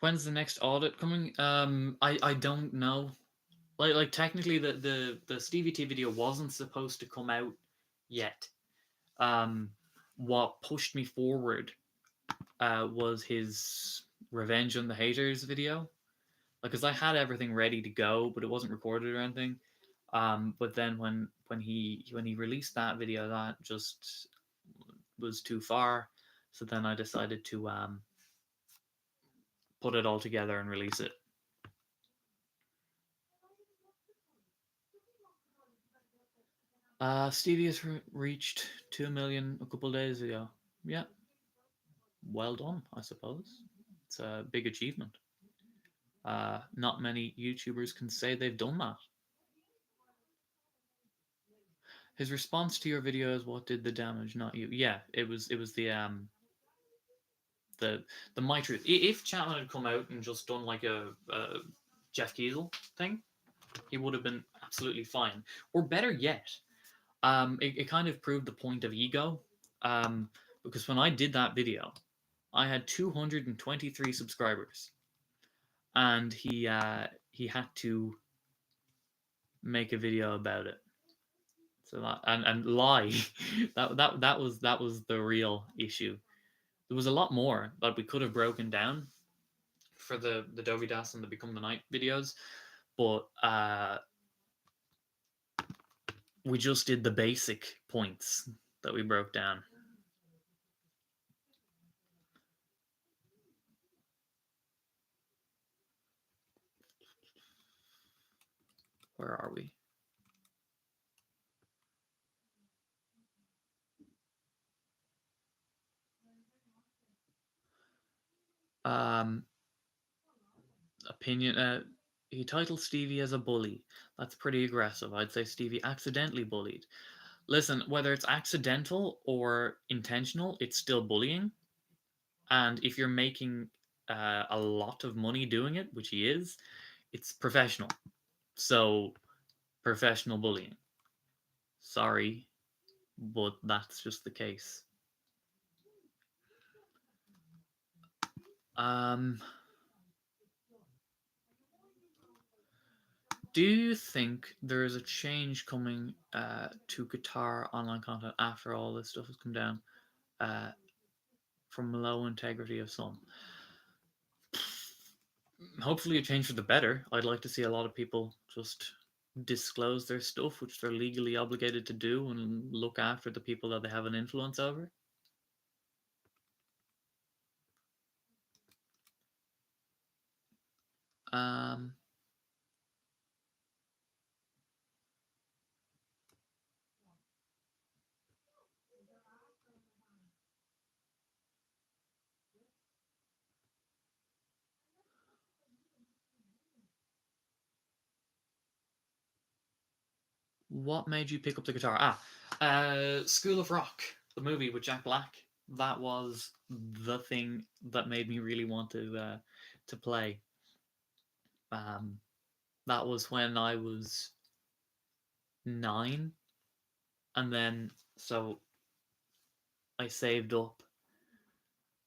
When's the next audit coming? I don't know. Like technically the Stevie T video wasn't supposed to come out yet. What pushed me forward was his Revenge on the Haters video. Because I had everything ready to go, but it wasn't recorded or anything. But then when he released that video, that just was too far. So then I decided to put it all together and release it. Stevie has reached 2 million a couple days ago. Yeah. Well done, I suppose. It's a big achievement. Not many YouTubers can say they've done that. His response to your video is, "What did the damage, not you?" Yeah, it was the My Truth. If Chapman had come out and just done like a Jeff Kiesel thing, he would have been absolutely fine. Or better yet, it kind of proved the point of ego. Because when I did that video, I had 223 subscribers, and he had to make a video about it. So that and lie that was the real issue. There was a lot more that we could have broken down for the Dovey Das and the Become the Night videos, but we just did the basic points that we broke down. Where are we? Um, opinion. He titled Stevie as a bully. That's pretty aggressive. I'd say Stevie accidentally bullied. Listen, whether it's accidental or intentional, it's still bullying. And if you're making a lot of money doing it, which he is, it's professional. So, professional bullying. Sorry, but that's just the case. Um, do you think there is a change coming to guitar online content after all this stuff has come down uh, from low integrity of some? Hopefully, a change for the better. I'd like to see a lot of people just disclose their stuff, which they're legally obligated to do, and look after the people that they have an influence over. Um, what made you pick up the guitar? School of Rock, the movie with Jack Black. That was the thing that made me really want to play. Um, that was when I was 9, and then so I saved up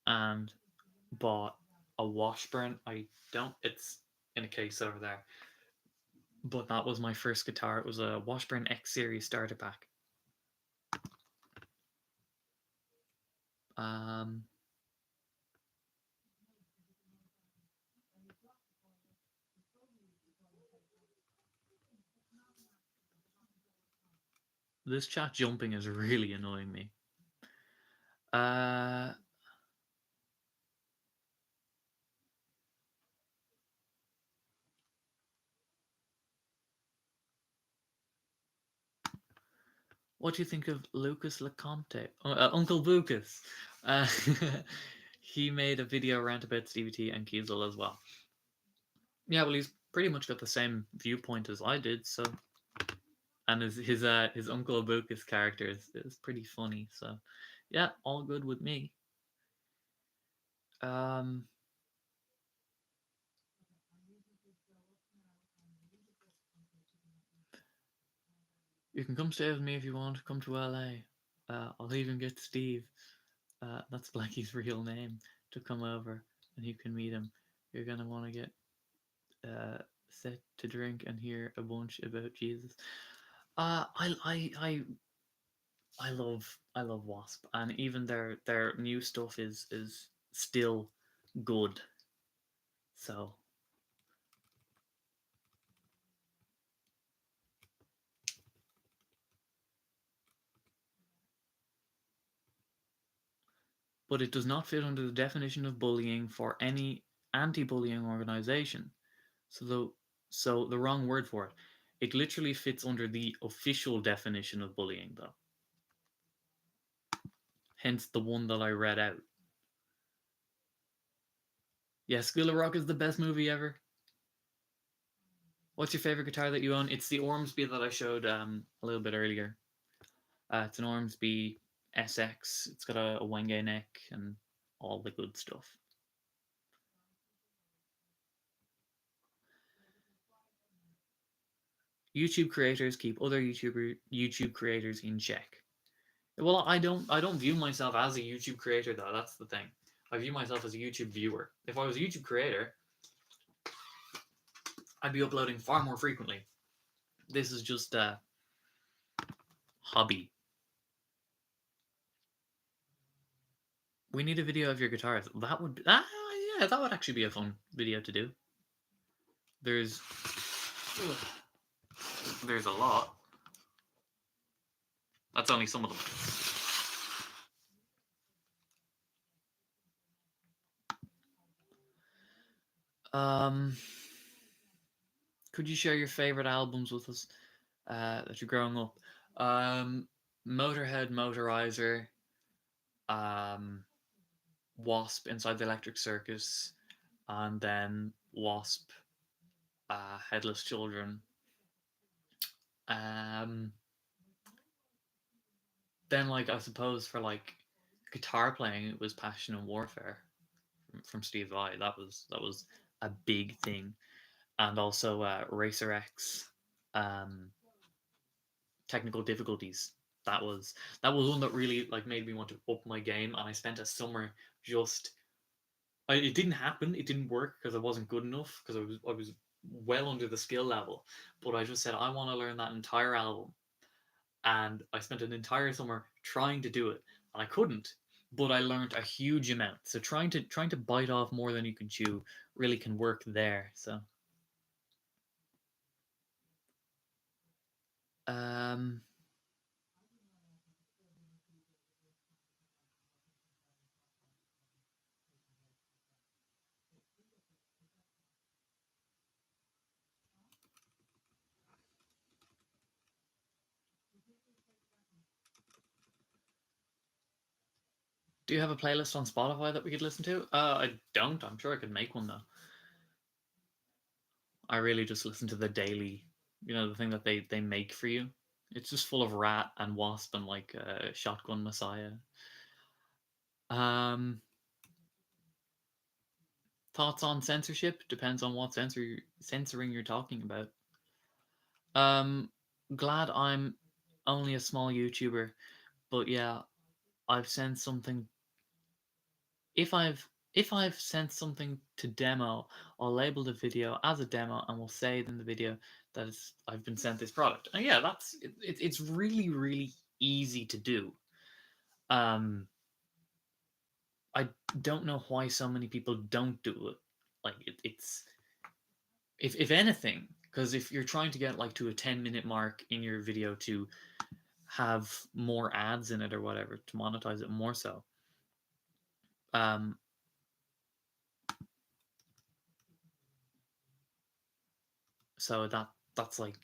and bought a Washburn. I don't. It's in a case over there. But that was my first guitar. It was a Washburn X Series starter pack. Um, this chat jumping is really annoying me. Uh, what do you think of Lucas Leconte? Uncle Lucas. Uh, he made a video rant about Stevie T and Kiesel as well. Yeah, well, he's pretty much got the same viewpoint as I did, so. And his Uncle Lucas character is pretty funny, so yeah, all good with me. Um, you can come stay with me if you want. Come to LA. I'll even get Steve. That's Blackie's real name to come over, and you can meet him. You're gonna want to get set to drink and hear a bunch about Jesus. I love Wasp, and even their new stuff is still good. So but it does not fit under the definition of bullying for any anti-bullying organization. So the wrong word for it. It literally fits under the official definition of bullying, though. Hence the one that I read out. Yeah, School of Rock is the best movie ever. What's your favorite guitar that you own? It's the Ormsby that I showed a little bit earlier. It's an Ormsby SX. It's got a Wenge neck and all the good stuff. YouTube creators keep other YouTube creators in check. Well, I don't view myself as a YouTube creator though. That's the thing. I view myself as a YouTube viewer. If I was a YouTube creator, I'd be uploading far more frequently. This is just a hobby. We need a video of your guitars. That would yeah, that would actually be a fun video to do. There's there's a lot. That's only some of them. Could you share your favorite albums with us that you're growing up? Motorhead, Motorizer, Wasp, Inside the Electric Circus, and then Wasp, Headless Children. Um, then like I suppose for like guitar playing, it was Passion and Warfare from Steve Vai. That was a big thing, and also Racer X, um, Technical Difficulties. That was that was one that really like made me want to up my game, and I spent a summer just. It didn't happen. It didn't work because I wasn't good enough because I was well under the skill level. But I just said I want to learn that entire album, and I spent an entire summer trying to do it, and I couldn't. But I learned a huge amount. So trying to bite off more than you can chew really can work there. So um, do you have a playlist on Spotify that we could listen to? I don't. I'm sure I could make one though. I really just listen to the daily, the thing that they make for you. It's just full of Rat and Wasp and like Shotgun Messiah. Um, Thoughts on censorship depends on what censoring you're talking about. Um, Glad I'm only a small YouTuber, but yeah, I've sent something. If I've sent something to demo, I'll label the video as a demo and we'll say in the video that I've been sent this product. And yeah, it's really really easy to do. Um, I don't know why so many people don't do it. Like it's if anything, because if you're trying to get like to a 10-minute mark in your video to have more ads in it or whatever to monetize it more so, um, so that's like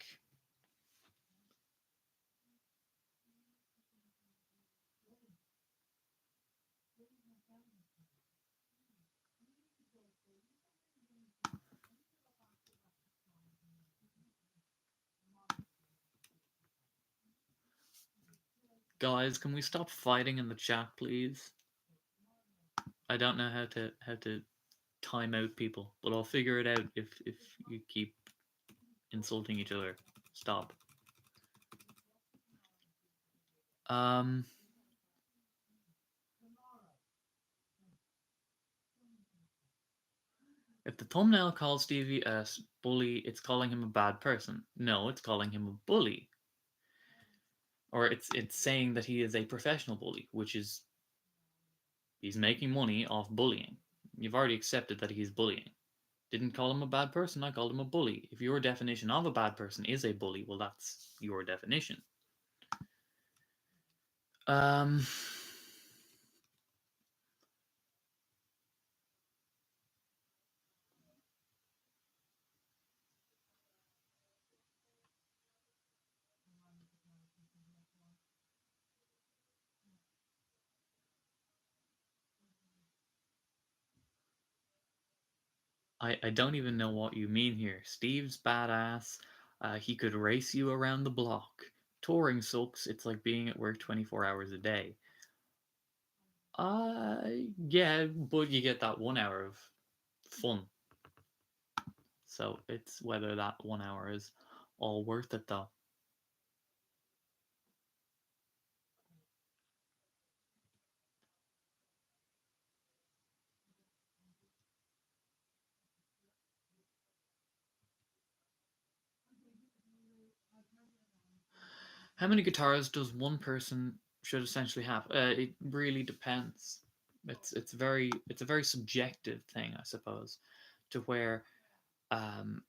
guys, can we stop fighting in the chat, please? I don't know how to time out people, but I'll figure it out if you keep insulting each other. Stop. Um, if the thumbnail calls Stevie a bully, it's calling him a bad person. No, it's calling him a bully, or it's saying that he is a professional bully, which is he's making money off bullying. You've already accepted that he's bullying. Didn't call him a bad person, I called him a bully. If your definition of a bad person is a bully, well, that's your definition. Um, I don't even know what you mean here. Steve's badass. He could race you around the block. Touring sucks. It's like being at work 24 hours a day. Yeah, but you get that 1 hour of fun. So it's whether that 1 hour is all worth it, though. How many guitars does one person should essentially have? It really depends. It's a very subjective thing, I suppose, to where um,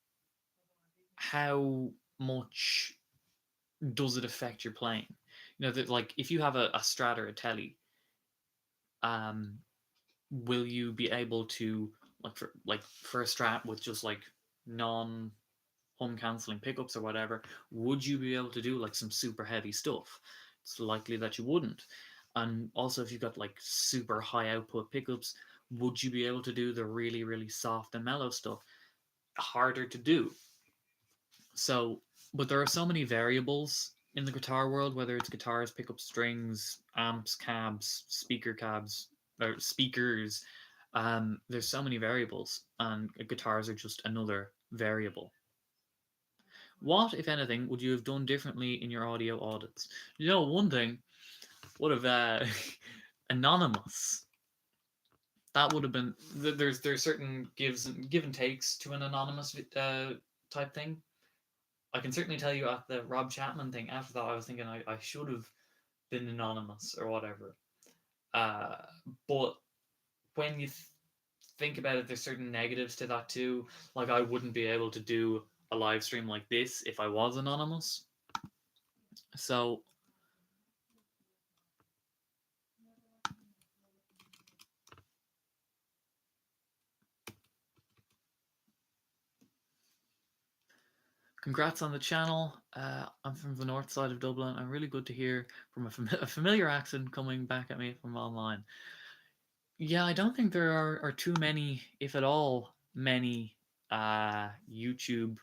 how much does it affect your playing? That like if you have a Strat or a Telly, um, will you be able to like for a Strat with just like non home canceling pickups or whatever, would you be able to do like some super heavy stuff? It's likely that you wouldn't. And also, if you've got like super high output pickups, would you be able to do the really, really soft and mellow stuff? Harder to do. So, but there are so many variables in the guitar world, whether it's guitars, pickup strings, amps, cabs, speaker cabs, or speakers. There's so many variables, and guitars are just another variable. What, if anything, would you have done differently in your audio audits? You know, one thing would have anonymous. That would have been there's certain give and takes to an anonymous type thing. I can certainly tell you at the Rob Chapman thing. After that, I was thinking I should have been anonymous or whatever. Uh, but when you think about it, there's certain negatives to that too. Like I wouldn't be able to do a live stream like this if I was anonymous. So congrats on the channel. I'm from the north side of Dublin. I'm really good to hear from a familiar accent coming back at me from online. Yeah, I don't think there are too many, if at all, many YouTube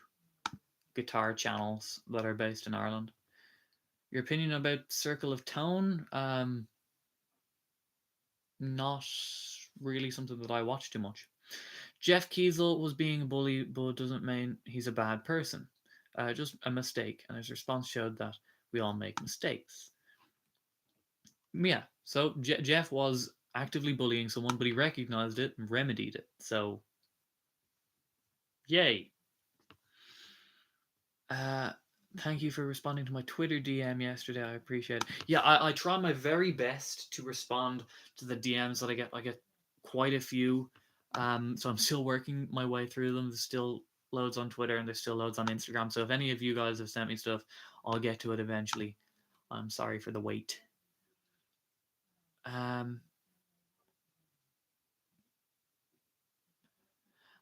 guitar channels that are based in Ireland. Your opinion about Circle of Tone? Not really something that I watch too much. Jeff Kiesel was being a bully, but doesn't mean he's a bad person. Just a mistake, and his response showed that we all make mistakes. Yeah, so Jeff was actively bullying someone, but he recognized it and remedied it. So, yay. Thank you for responding to my Twitter DM yesterday. I appreciate it. Yeah, I try my very best to respond to the DMs that I get. I get quite a few. So I'm still working my way through them. There's still loads on Twitter and there's still loads on Instagram. So if any of you guys have sent me stuff, I'll get to it eventually. I'm sorry for the wait.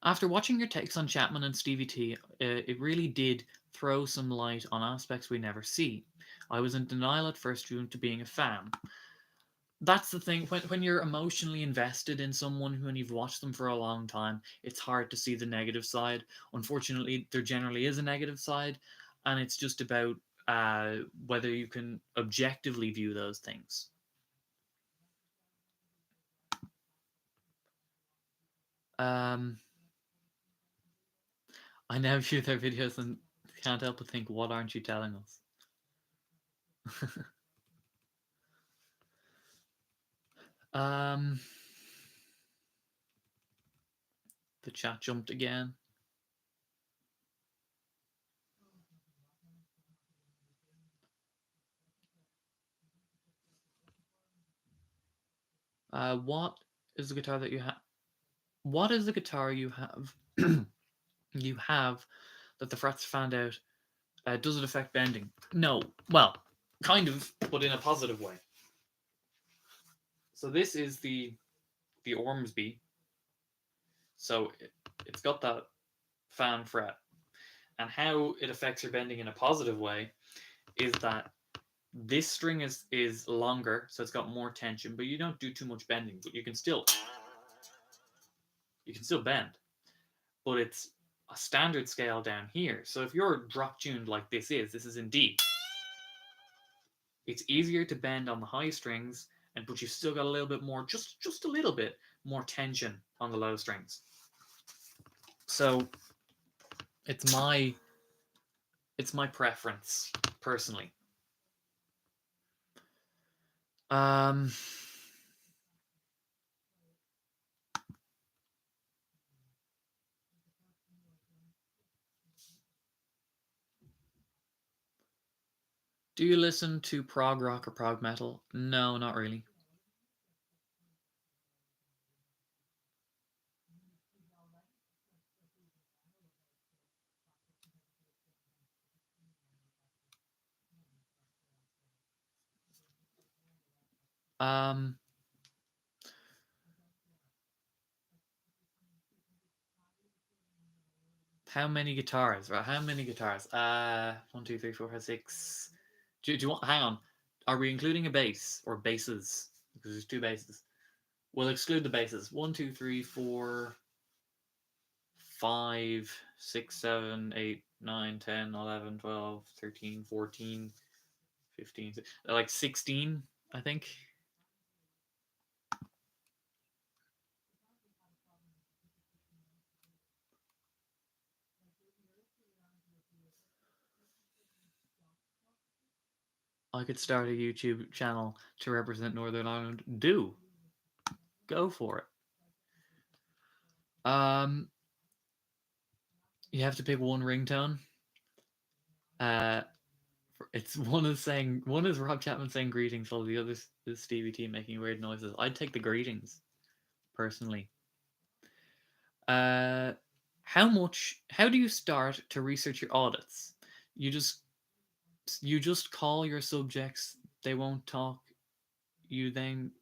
After watching your takes on Chapman and Stevie T, it really did throw some light on aspects we never see. I was in denial at first due to being a fan. That's the thing, when you're emotionally invested in someone who, and you've watched them for a long time, it's hard to see the negative side. Unfortunately, there generally is a negative side, and it's just about whether you can objectively view those things. I now view their videos and can't help but think, what aren't you telling us? The chat jumped again. What is the guitar that you have? What is the guitar you have? You have that the frets fanned out. Does it affect bending? No. Well, kind of, but in a positive way. So this is the Ormsby. So it's got that fan fret, and how it affects your bending in a positive way is that this string is longer, so it's got more tension, but you don't do too much bending. But you can still bend, but it's a standard scale down here. So if you're drop tuned like this is in D. It's easier to bend on the high strings, but you've still got a little bit more, just a little bit more tension on the low strings. So it's my preference personally. Do you listen to prog rock or prog metal? No, not really. How many guitars? Right, how many guitars? 1, 2, 3, 4, 5, 6. Do you want? Hang on. Are we including a bass or basses? Because there's two basses. we'll exclude the bases. 1, 2, 3, 4, 5, 6, 7, 8, 9, 10, 11, 12, 13, 14, 15, like 16, I think. I could start a YouTube channel to represent Northern Ireland. Do. Go for it. You have to pick one ringtone. It's one is Rob Chapman saying greetings, while the other is Stevie T making weird noises. I'd take the greetings, personally. How do you start to research your audits? You just call your subjects, they won't talk,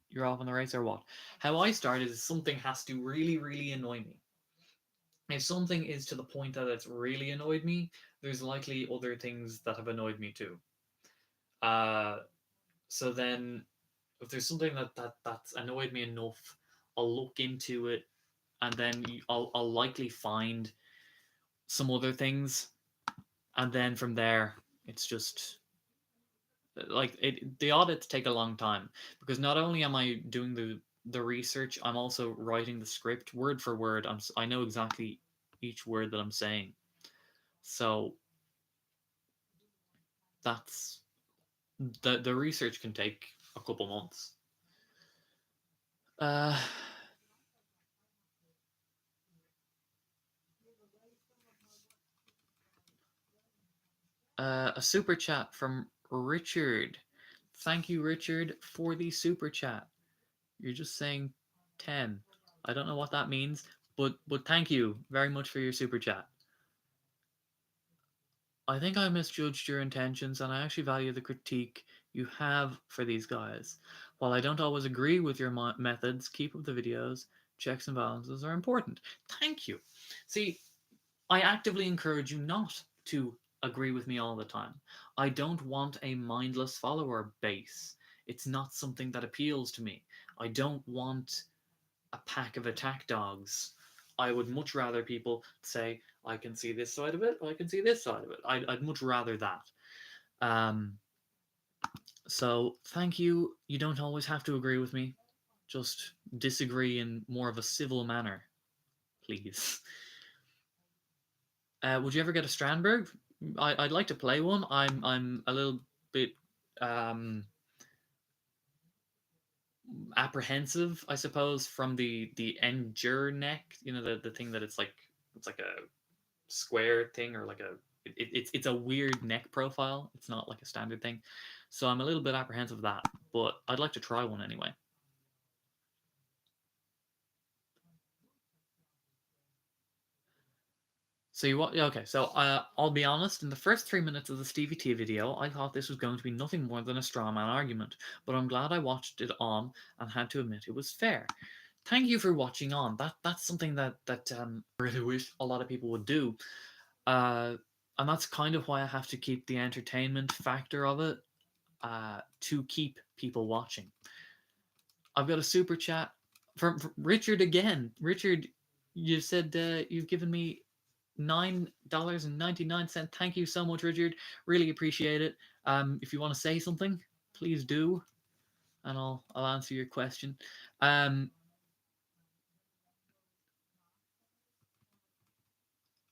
you're off on the race, or what? How I started is something has to really, really annoy me. If something is to the point that it's really annoyed me, there's likely other things that have annoyed me too. So then, if there's something that's annoyed me enough, I'll look into it, and then I'll likely find some other things, and then from there, it's just like the audits take a long time, because not only am I doing the research, I'm also writing the script word for word. I know exactly each word that I'm saying, so that's the research can take a couple months. Uh, a super chat from Richard. Thank you, Richard, for the super chat. You're just saying 10. I don't know what that means, but thank you very much for your super chat. I think I misjudged your intentions, and I actually value the critique you have for these guys. While I don't always agree with your methods, keep up the videos. Checks and balances are important. Thank you. See, I actively encourage you not to agree with me all the time. I don't want a mindless follower base. It's not something that appeals to me. I don't want a pack of attack dogs. I would much rather people say, I can see this side of it, I can see this side of it. I'd much rather that. Um, so thank you. You don't always have to agree with me. Just disagree in more of a civil manner, please. Would you ever get a Strandberg? I'd like to play one. I'm a little bit um, apprehensive, I suppose, from the endure neck. You know, the thing that it's like a square thing, or like it's a weird neck profile. It's not like a standard thing, so I'm a little bit apprehensive of that. But I'd like to try one anyway. So you want okay? So I'll be honest. In the first 3 minutes of the Stevie T video, I thought this was going to be nothing more than a straw man argument. But I'm glad I watched it on and had to admit it was fair. Thank you for watching on. That's something that I really wish a lot of people would do. And that's kind of why I have to keep the entertainment factor of it to keep people watching. I've got a super chat from Richard again. Richard, you said you've given me $9.99. Thank you so much, Richard. Really appreciate it. If you want to say something, please do, and I'll answer your question. Um,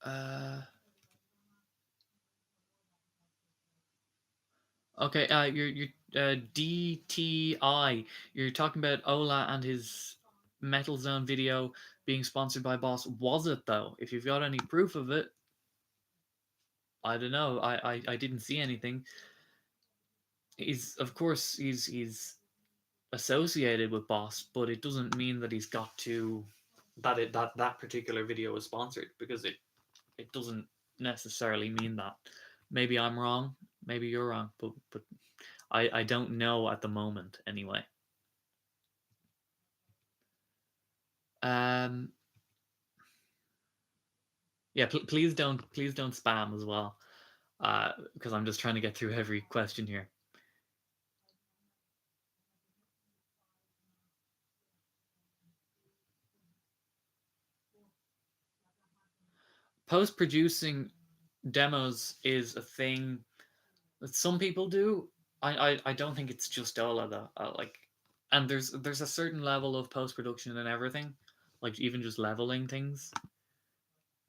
uh, okay. You're DTI. You're talking about Ola and his Metal Zone video being sponsored by Boss. Was it though? If you've got any proof of it, I don't know. I didn't see anything. He's of course he's associated with Boss, but it doesn't mean that he's got to that particular video is sponsored, because it doesn't necessarily mean that. Maybe I'm wrong. Maybe you're wrong, but I don't know at the moment anyway. Um, yeah, please don't spam as well, because I'm just trying to get through every question here. post-producing demos is a thing that some people do. I don't think it's just Ola though. Like, and there's a certain level of post-production and everything, like even just leveling things.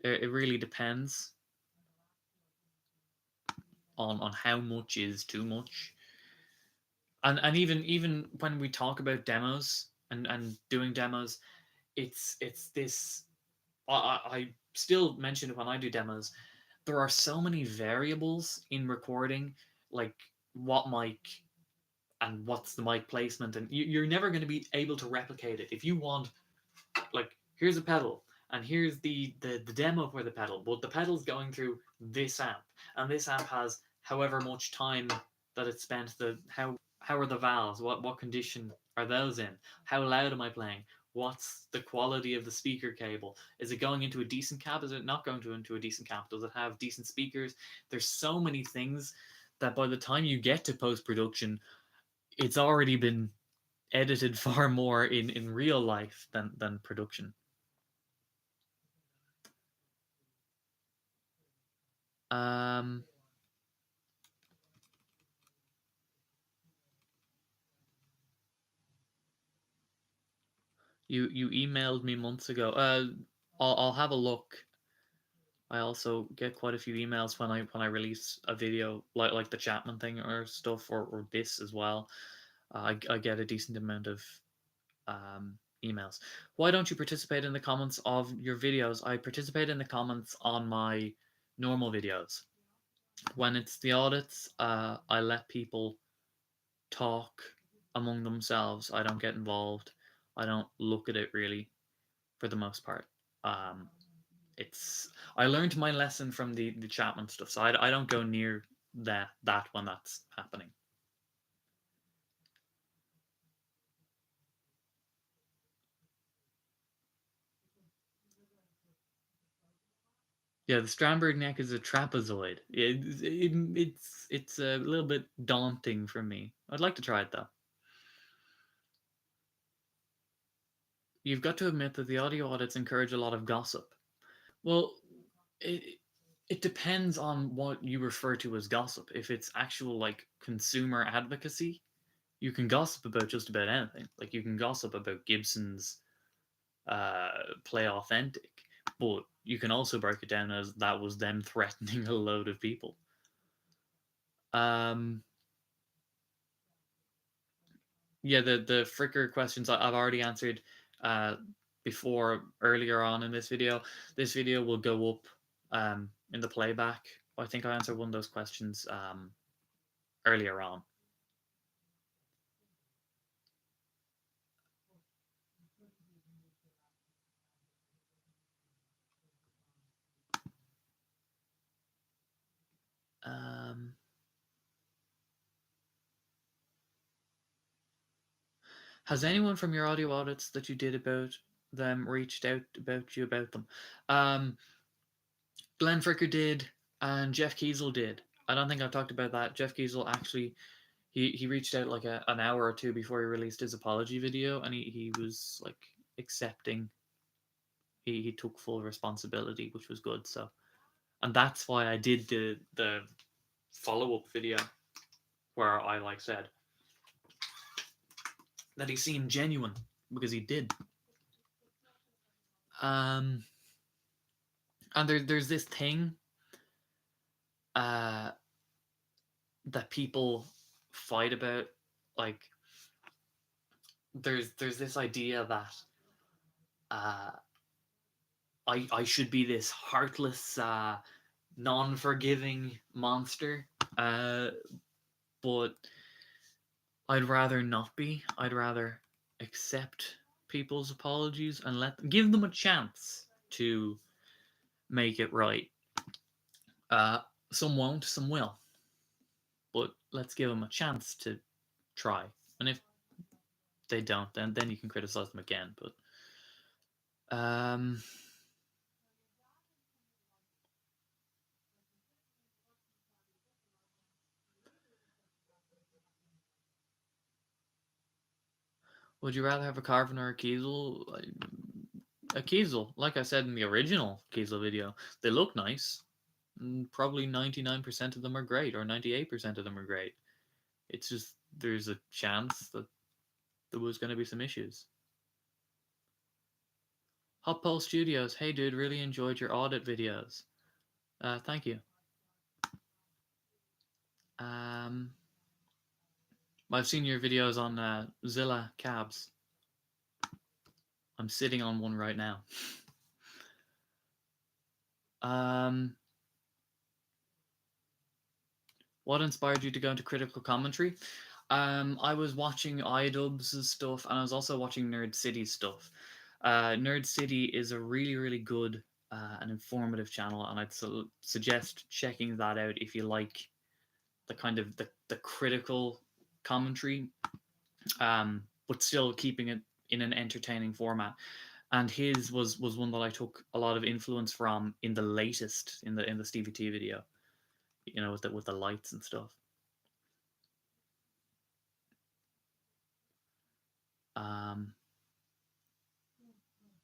It really depends on how much is too much. And even when we talk about demos and doing demos, it's this. I still mention it when I do demos. There are so many variables in recording, like what mic and what's the mic placement, and you're never going to be able to replicate it. If you want, like, here's a pedal and here's the demo for the pedal, but the pedal's going through this amp, and this amp has however much time that it spent. The how are the valves, what condition are those in, how loud am I playing, what's the quality of the speaker cable, is it going into a decent cab, is it not going into a decent cab, does it have decent speakers? There's so many things that by the time you get to post-production, it's already been edited far more in real life than production. Um, you emailed me months ago. I'll have a look. I also get quite a few emails when I release a video like the Chapman thing or stuff, or this as well. I get a decent amount of emails. Why don't you participate in the comments of your videos? I participate in the comments on my normal videos. When it's the audits, I let people talk among themselves. I don't get involved. I don't look at it really, for the most part. Um, it's I learned my lesson from the Chapman stuff, so I don't go near that when that's happening. Yeah, the Strandberg neck is a trapezoid. It's a little bit daunting for me. I'd like to try it though. You've got to admit that the audio audits encourage a lot of gossip. Well, it it depends on what you refer to as gossip. If it's actual like consumer advocacy, you can gossip about just about anything. Like you can gossip about Gibson's play authentic, but you can also break it down as that was them threatening a load of people. Um, yeah, the Fricker questions I've already answered uh, before earlier on in this video. This video will go up in the playback. I think I answered one of those questions earlier on. Um, has anyone from your audio audits that you did about them reached out about you about them? Glenn Fricker did, and Jeff Kiesel did. I don't think I've talked about that. Jeff Kiesel actually, he reached out like an hour or two before he released his apology video, and he was like accepting. He took full responsibility, which was good. So, and that's why I did the follow up video where I like said that he seemed genuine, because he did. Um, and there's this thing uh that people fight about, like there's this idea that uh I should be this heartless non-forgiving monster, but I'd rather not be. I'd rather accept people's apologies and give them a chance to make it right. uh some won't, some will, but let's give them a chance to try. And if they don't, then you can criticize them again. But would you rather have a Carvin or a Kiesel? A Kiesel, like I said in the original Kiesel video, they look nice. Probably 99% of them are great, or 98% of them are great. It's just there's a chance that there was going to be some issues. Hot Pole Studios, hey dude, really enjoyed your audit videos. Thank you. I've seen your videos on Zilla cabs. I'm sitting on one right now. What inspired you to go into critical commentary? I was watching iDubbbz stuff, and I was also watching Nerd City stuff. Nerd City is a really, really good and informative channel, and I'd suggest checking that out if you like the kind of the critical commentary, but still keeping it in an entertaining format. And his was one that I took a lot of influence from in the latest in the Stevie T video, you know, with the lights and stuff.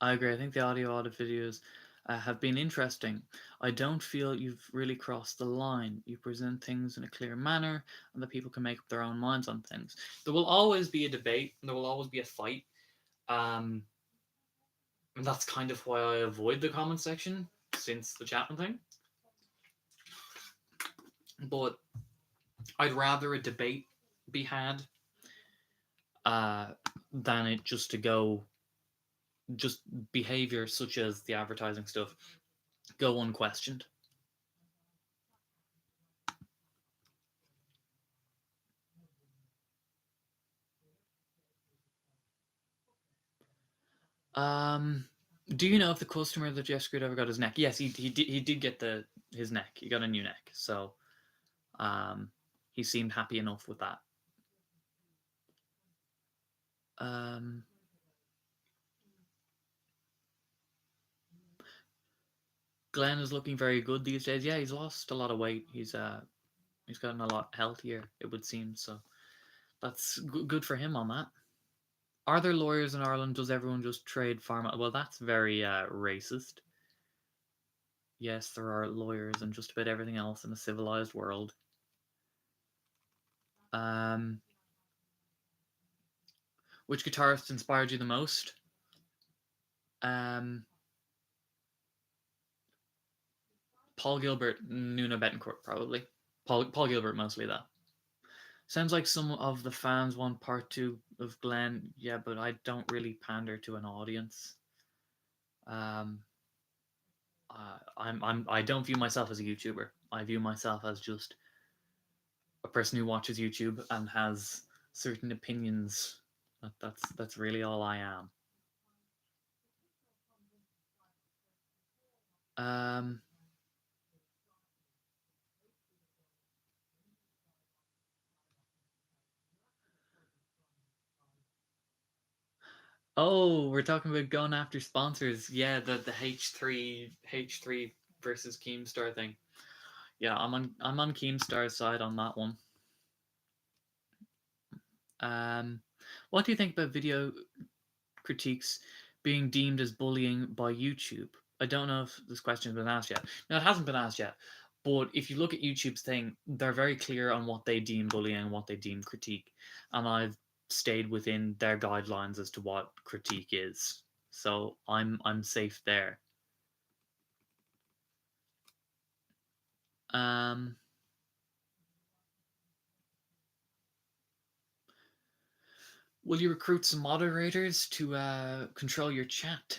I agree. I think the audio audit videos have been interesting. I don't feel you've really crossed the line. You present things in a clear manner, and that people can make up their own minds on things. There will always be a debate, and there will always be a fight. And that's kind of why I avoid the comment section since the Chapman thing. But I'd rather a debate be had than it just to go, just behavior such as the advertising stuff, go unquestioned. Do you know if the customer that Jeff Screwed ever got his neck? Yes, he did get his neck. He got a new neck, so he seemed happy enough with that. Glenn is looking very good these days. Yeah, he's lost a lot of weight. He's gotten a lot healthier, it would seem. So that's good for him on that. Are there lawyers in Ireland? Does everyone just trade pharma? Well, that's very racist. Yes, there are lawyers and just about everything else in a civilized world. Which guitarist inspired you the most? Paul Gilbert, Nuno Bettencourt, probably. Paul Gilbert mostly, though. Sounds like some of the fans want part 2 of Glenn. Yeah, but I don't really pander to an audience. I don't view myself as a YouTuber. I view myself as just a person who watches YouTube and has certain opinions. That's really all I am. Oh, we're talking about going after sponsors. Yeah, the H3 versus Keemstar thing. Yeah, I'm on Keemstar's side on that one. What do you think about video critiques being deemed as bullying by YouTube? I don't know if this question has been asked yet. No, it hasn't been asked yet. But if you look at YouTube's thing, they're very clear on what they deem bullying and what they deem critique. And I've stayed within their guidelines as to what critique is. So I'm safe there. Will you recruit some moderators to control your chat?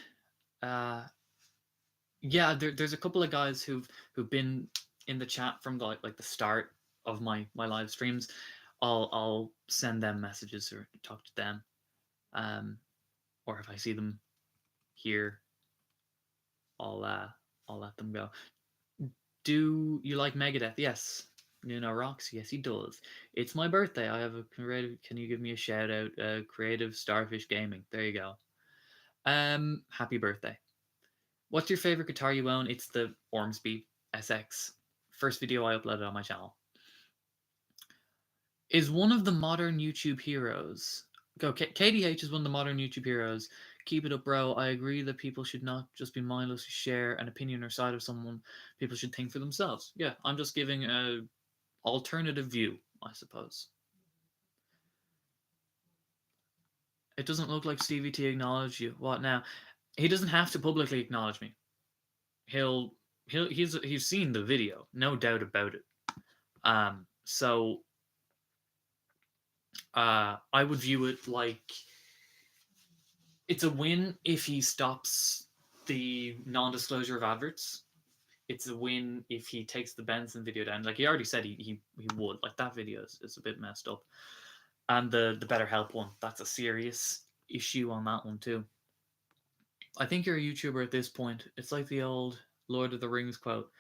Yeah, there's a couple of guys who've been in the chat from the start of my live streams. I'll send them messages or talk to them, or if I see them here, I'll let them go. Do you like Megadeth? Yes. Nuno rocks. Yes, he does. It's my birthday. I have a creative. Can you give me a shout out? Creative Starfish Gaming. There you go. Happy birthday. What's your favorite guitar you own? It's the Ormsby SX. First video I uploaded on my channel. Is one of the modern YouTube heroes. KDH is one of the modern YouTube heroes Keep it up, bro. I agree that people should not just be mindless to share an opinion or side of someone. People should think for themselves. Yeah, I'm just giving a alternative view, I suppose. It doesn't look like Stevie T acknowledged you. What now? He doesn't have to publicly acknowledge me. He'll he's seen the video, no doubt about it. So I would view it like it's a win if he stops the non-disclosure of adverts. It's a win if he takes the Benson video down. Like he already said he would. Like that video is a bit messed up. And the BetterHelp one, that's a serious issue on that one too. I think you're a YouTuber at this point. It's like the old Lord of the Rings quote.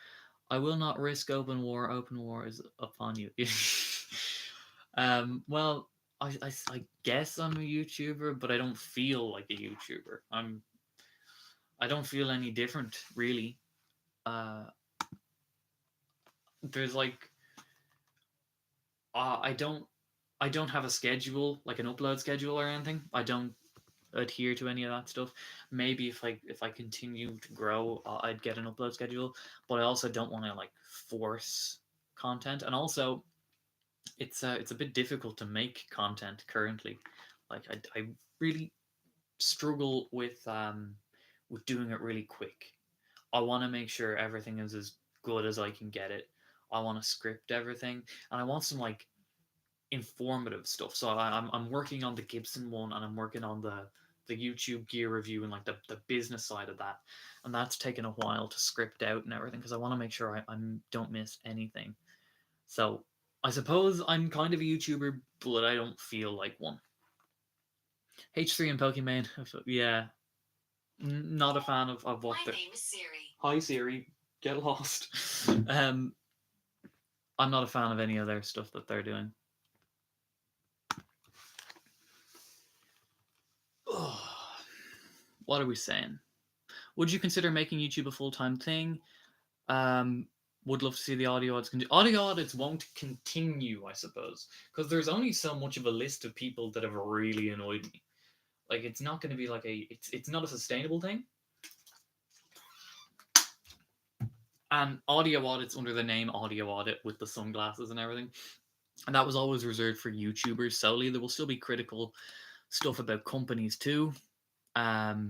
I will not risk open war. Open war is upon you. Well, I guess I'm a YouTuber, but I don't feel like a YouTuber. I don't feel any different, really. There's like, I don't have a schedule, like an upload schedule or anything. I don't adhere to any of that stuff. Maybe if I continue to grow, I'd get an upload schedule, but I also don't want to like force content, and also it's a bit difficult to make content currently. Like I really struggle with doing it really quick. I want to make sure everything is as good as I can get it. I want to script everything, and I want some like informative stuff. So I'm working on the Gibson one, and I'm working on the YouTube gear review and like the business side of that, and that's taken a while to script out and everything because I want to make sure I don't miss anything. So I suppose I'm kind of a YouTuber, but I don't feel like one. H3 and Pokemon, yeah, not a fan of what they're. My name is Siri. Hi Siri, get lost. I'm not a fan of any of their stuff that they're doing. What are we saying? Would you consider making YouTube a full-time thing? Would love to see the audio audits continue. Audio audits won't continue, I suppose, because there's only so much of a list of people that have really annoyed me. Like, it's not going to be like it's not a sustainable thing. And audio audits under the name audio audit with the sunglasses and everything. And that was always reserved for YouTubers solely. There will still be critical stuff about companies too. But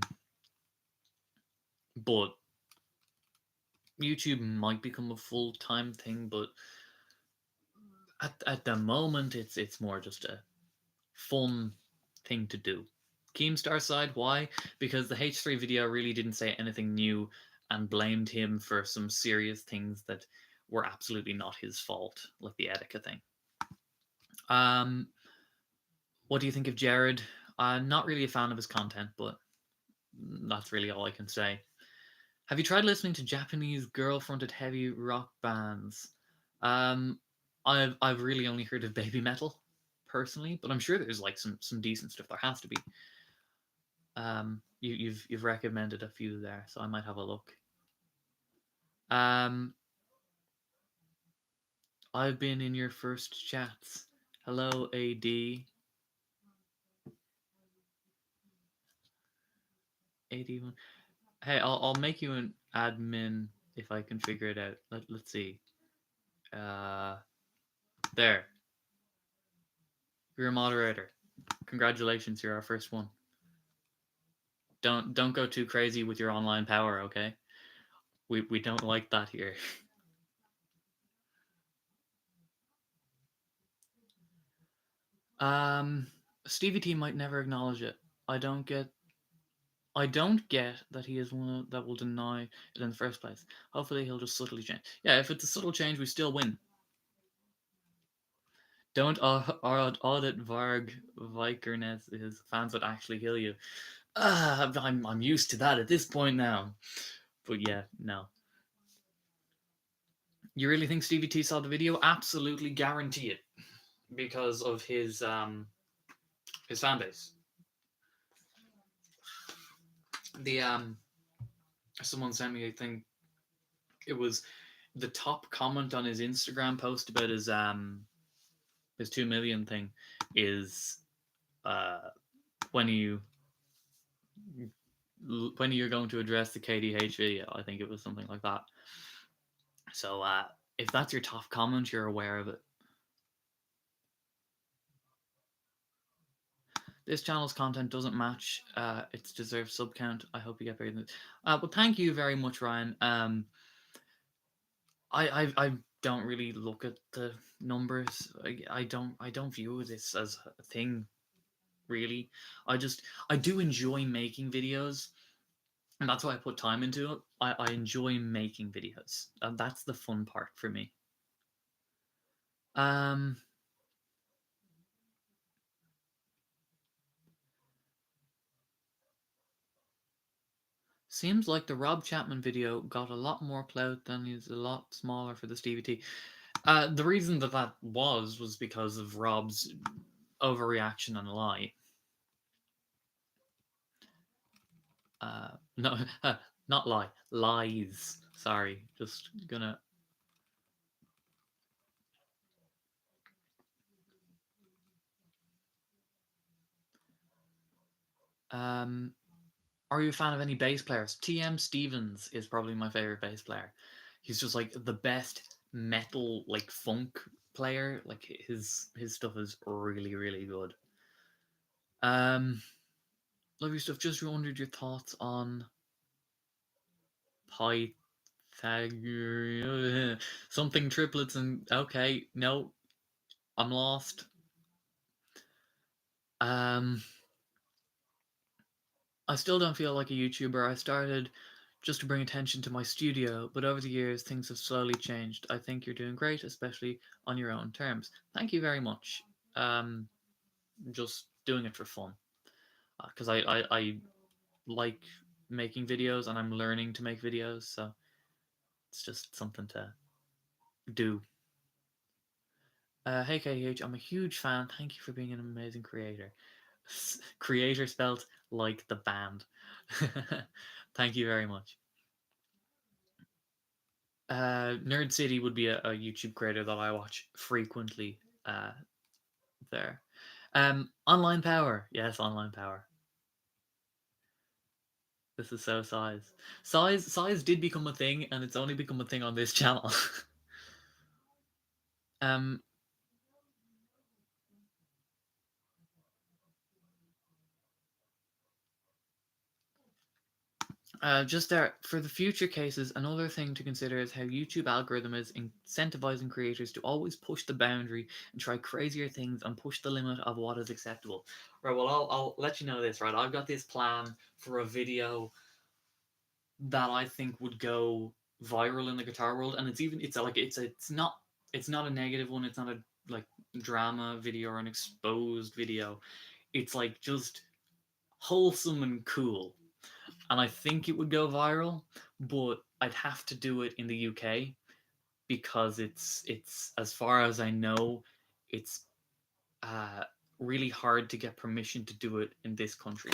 YouTube might become a full-time thing, but at the moment it's more just a fun thing to do. Keemstar side, why? Because the H3 video really didn't say anything new and blamed him for some serious things that were absolutely not his fault, like the Etika thing. What do you think of Jared? Not really a fan of his content, but that's really all I can say. Have you tried listening to Japanese girl-fronted heavy rock bands? I've really only heard of Baby Metal personally, but I'm sure there's like some decent stuff. There has to be. You've recommended a few there, so I might have a look. I've been in your first chats. Hello, AD. AD1. Hey, I'll make you an admin if I can figure it out. Let's see. There. You're a moderator. Congratulations, you're our first one. Don't go too crazy with your online power, okay? We don't like that here. Stevie T might never acknowledge it. I don't get that he is one that will deny it in the first place. Hopefully he'll just subtly change. Yeah, if it's a subtle change, we still win. Don't audit Varg Vikernes. His fans would actually kill you. I'm used to that at this point now. But yeah, no. You really think Stevie T saw the video? Absolutely guarantee it. Because of his fan base. Someone sent me, I think it was the top comment on his Instagram post about his 2 million thing is when you when you're going to address the KDH video. I think it was something like that. So if that's your top comment, you're aware of it. This channel's content doesn't match its deserved sub count. I hope you get better than this. Well, thank you very much, Ryan. I don't really look at the numbers. I don't view this as a thing, really. I do enjoy making videos, and that's why I put time into it. I enjoy making videos, and that's the fun part for me. Um, Seems like the Rob Chapman video got a lot more clout than he's a lot smaller for the Stevie T. The reason that was because of Rob's overreaction and lie. No, not lie, lies. Sorry, just gonna. Um, are you a fan of any bass players? TM Stevens is probably my favorite bass player. He's just like the best metal like funk player. Like his stuff is really really good. Um, Love your stuff. Just wondered your thoughts on Pythagorean something triplets and okay. No, I'm lost. Um, I still don't feel like a YouTuber. I started just to bring attention to my studio, but over the years things have slowly changed. I think you're doing great, especially on your own terms. Thank you very much. Um, just doing it for fun because I like making videos and I'm learning to make videos, so it's just something to do. Hey KH, I'm a huge fan. Thank you for being an amazing creator. Creator spelt like the band. Thank you very much. Nerd City would be a YouTube creator that I watch frequently. There. Online Power. Yes, Online Power. This is so size. Size did become a thing, and it's only become a thing on this channel. um, just there for the future cases, another thing to consider is how YouTube algorithm is incentivizing creators to always push the boundary and try crazier things and push the limit of what is acceptable. Right. Well, I'll let you know this. Right. I've got this plan for a video that I think would go viral in the guitar world, and it's not a negative one. It's not a like drama video or an exposed video. It's like just wholesome and cool, and I think it would go viral, but I'd have to do it in the UK because it's as far as I know, it's uh, really hard to get permission to do it in this country.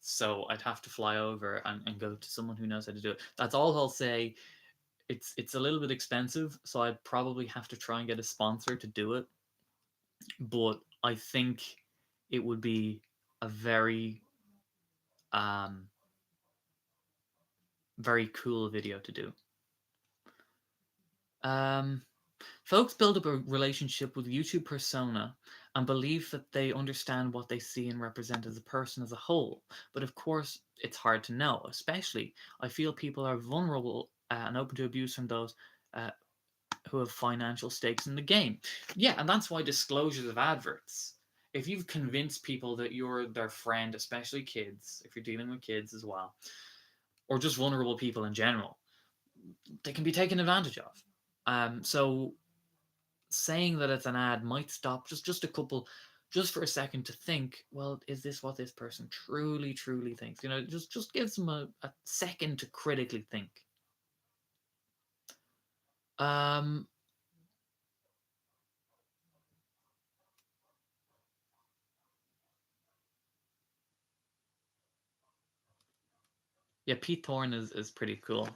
So I'd have to fly over and go to someone who knows how to do it. That's all I'll say. It's a little bit expensive, so I'd probably have to try and get a sponsor to do it. But I think it would be a um very cool video to do. Um, Folks build up a relationship with YouTube persona and believe that they understand what they see and represent as a person as a whole. But of course, it's hard to know. Especially, I feel people are vulnerable and open to abuse from those uh, who have financial stakes in the game. Yeah, and that's why disclosures of adverts. If you've convinced people that you're their friend, especially kids, if you're dealing with kids as well, or just vulnerable people in general, they can be taken advantage of. So saying that it's an ad might stop just a couple, just for a second to think, well, is this what this person truly thinks? Just gives them a second to critically think. um yeah, Pete Thorne is pretty cool.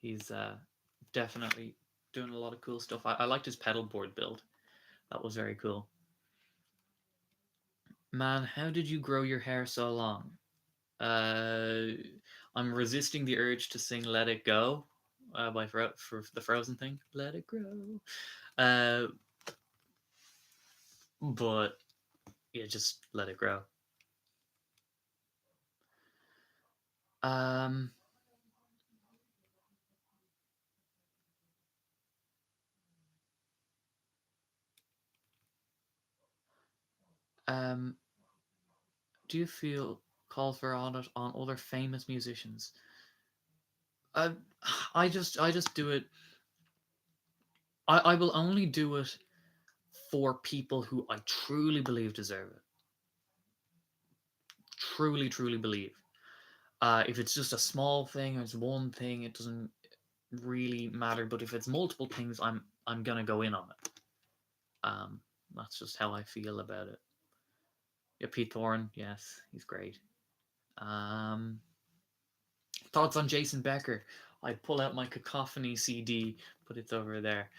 He's definitely doing a lot of cool stuff. I liked his pedal board build. That was very cool. Man, how did you grow your hair so long? Uh, I'm resisting the urge to sing "Let It Go" for the Frozen thing. Let it grow. Uh, but yeah, just let it grow. Um, um, do you feel call for audit on other famous musicians? Uh, I just do it. I will only do it for people who I truly believe deserve it. Truly believe. If it's just a small thing or it's one thing, it doesn't really matter. But if it's multiple things, I'm gonna go in on it. Um, that's just how I feel about it. Yeah, Pete Thorne, yes, he's great. Um, Thoughts on Jason Becker? I'd pull out my Cacophony CD, but it's over there.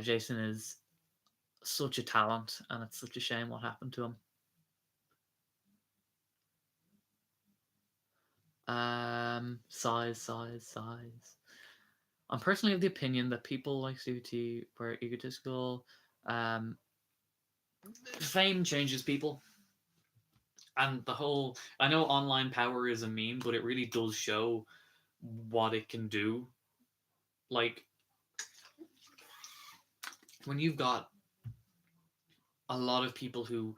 Jason is such a talent, and it's such a shame what happened to him. Size. I'm personally of the opinion that people like Suti were egotistical. Um, Fame changes people, and the whole. I know online power is a meme, but it really does show what it can do. Like when you've got a lot of people who,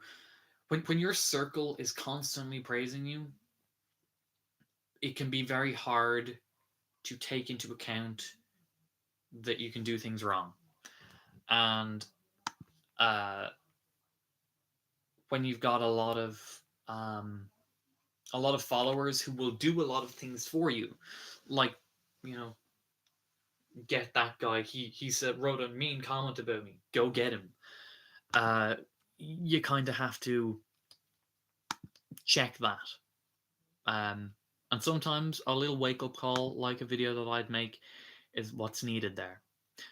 when your circle is constantly praising you, it can be very hard to take into account that you can do things wrong. And uh, when you've got um, a lot of followers who will do a lot of things for you, like you know, get that guy. He said wrote a mean comment about me. Go get him. You kind of have to check that. Um, and sometimes a little wake up call, like a video that I'd make, is what's needed there.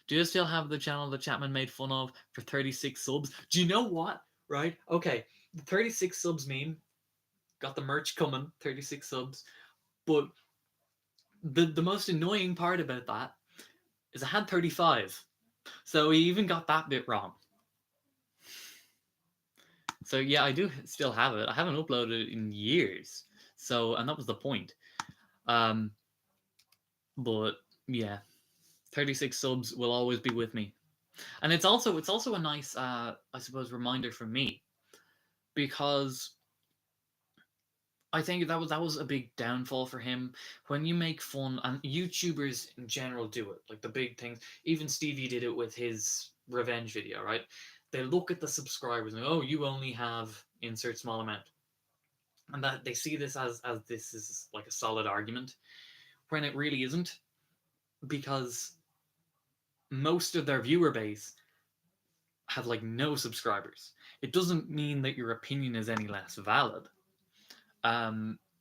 Do you still have the channel that Chapman made fun of for 36 subs? Do you know what? Right? Okay, the 36 subs meme got the merch coming, 36 subs. But the most annoying part about that is I had 35. So he even got that bit wrong. So yeah, I do still have it. I haven't uploaded it in years. So and that was the point. Um, but yeah, 36 subs will always be with me. And it's also a nice I suppose reminder for me because I think that was a big downfall for him when you make fun and YouTubers in general do it. Like the big things, even Stevie did it with his revenge video, right? They look at the subscribers and oh, you only have insert small amount. And that they see this as this is like a solid argument when it really isn't because most of their viewer base have like no subscribers. It doesn't mean that your opinion is any less valid.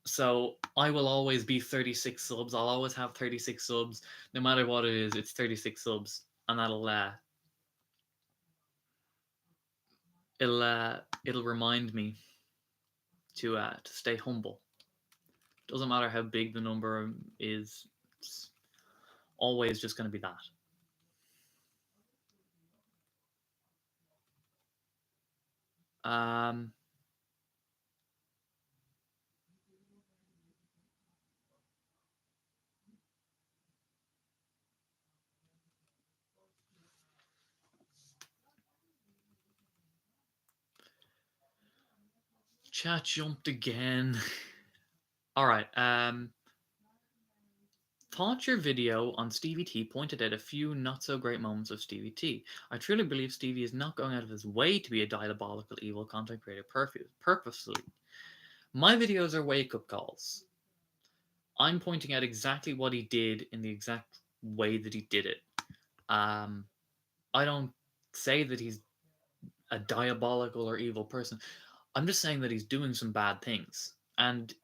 So I will always be 36 subs. I'll always have 36 subs. No matter what it is, it's 36 subs. And it'll remind me to stay humble. Doesn't matter how big the number is, it's always just gonna be that. Um Chat jumped again. Alright, thought your video on Stevie T pointed out a few not so great moments of Stevie T. I truly believe Stevie is not going out of his way to be a diabolical evil content creator purposely. My videos are wake up calls. I'm pointing out exactly what he did in the exact way that he did it. Um, I don't say that he's a diabolical or evil person. I'm just saying that he's doing some bad things. And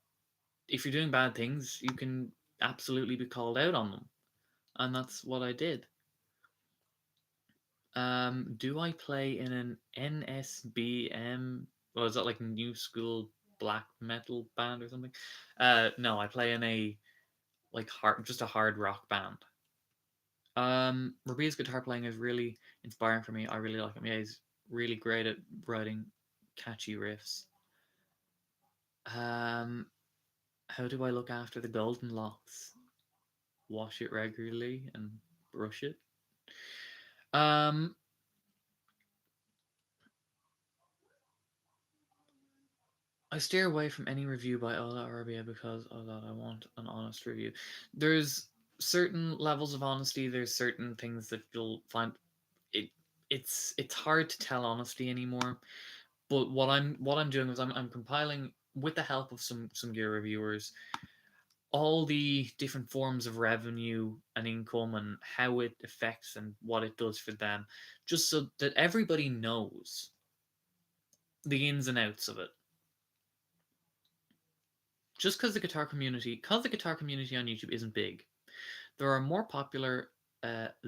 if you're doing bad things, you can absolutely be called out on them. And that's what I did. Do I play in an NSBM? Or is that like New School black metal band or something. No, I play in a like just a hard rock band. Rabia's guitar playing is really inspiring for me. I really like him. Yeah, he's really great at writing catchy riffs. How do I look after the golden locks? Wash it regularly and brush it. Um, I steer away from any review by Ola Arabia because of that. I want an honest review. There's certain levels of honesty. There's certain things that you'll find it. It's hard to tell honesty anymore. But what I'm doing is I'm compiling with the help of some gear reviewers all the different forms of revenue and income and how it affects and what it does for them, just so that everybody knows the ins and outs of it. Just because the guitar community on YouTube isn't big, there are more popular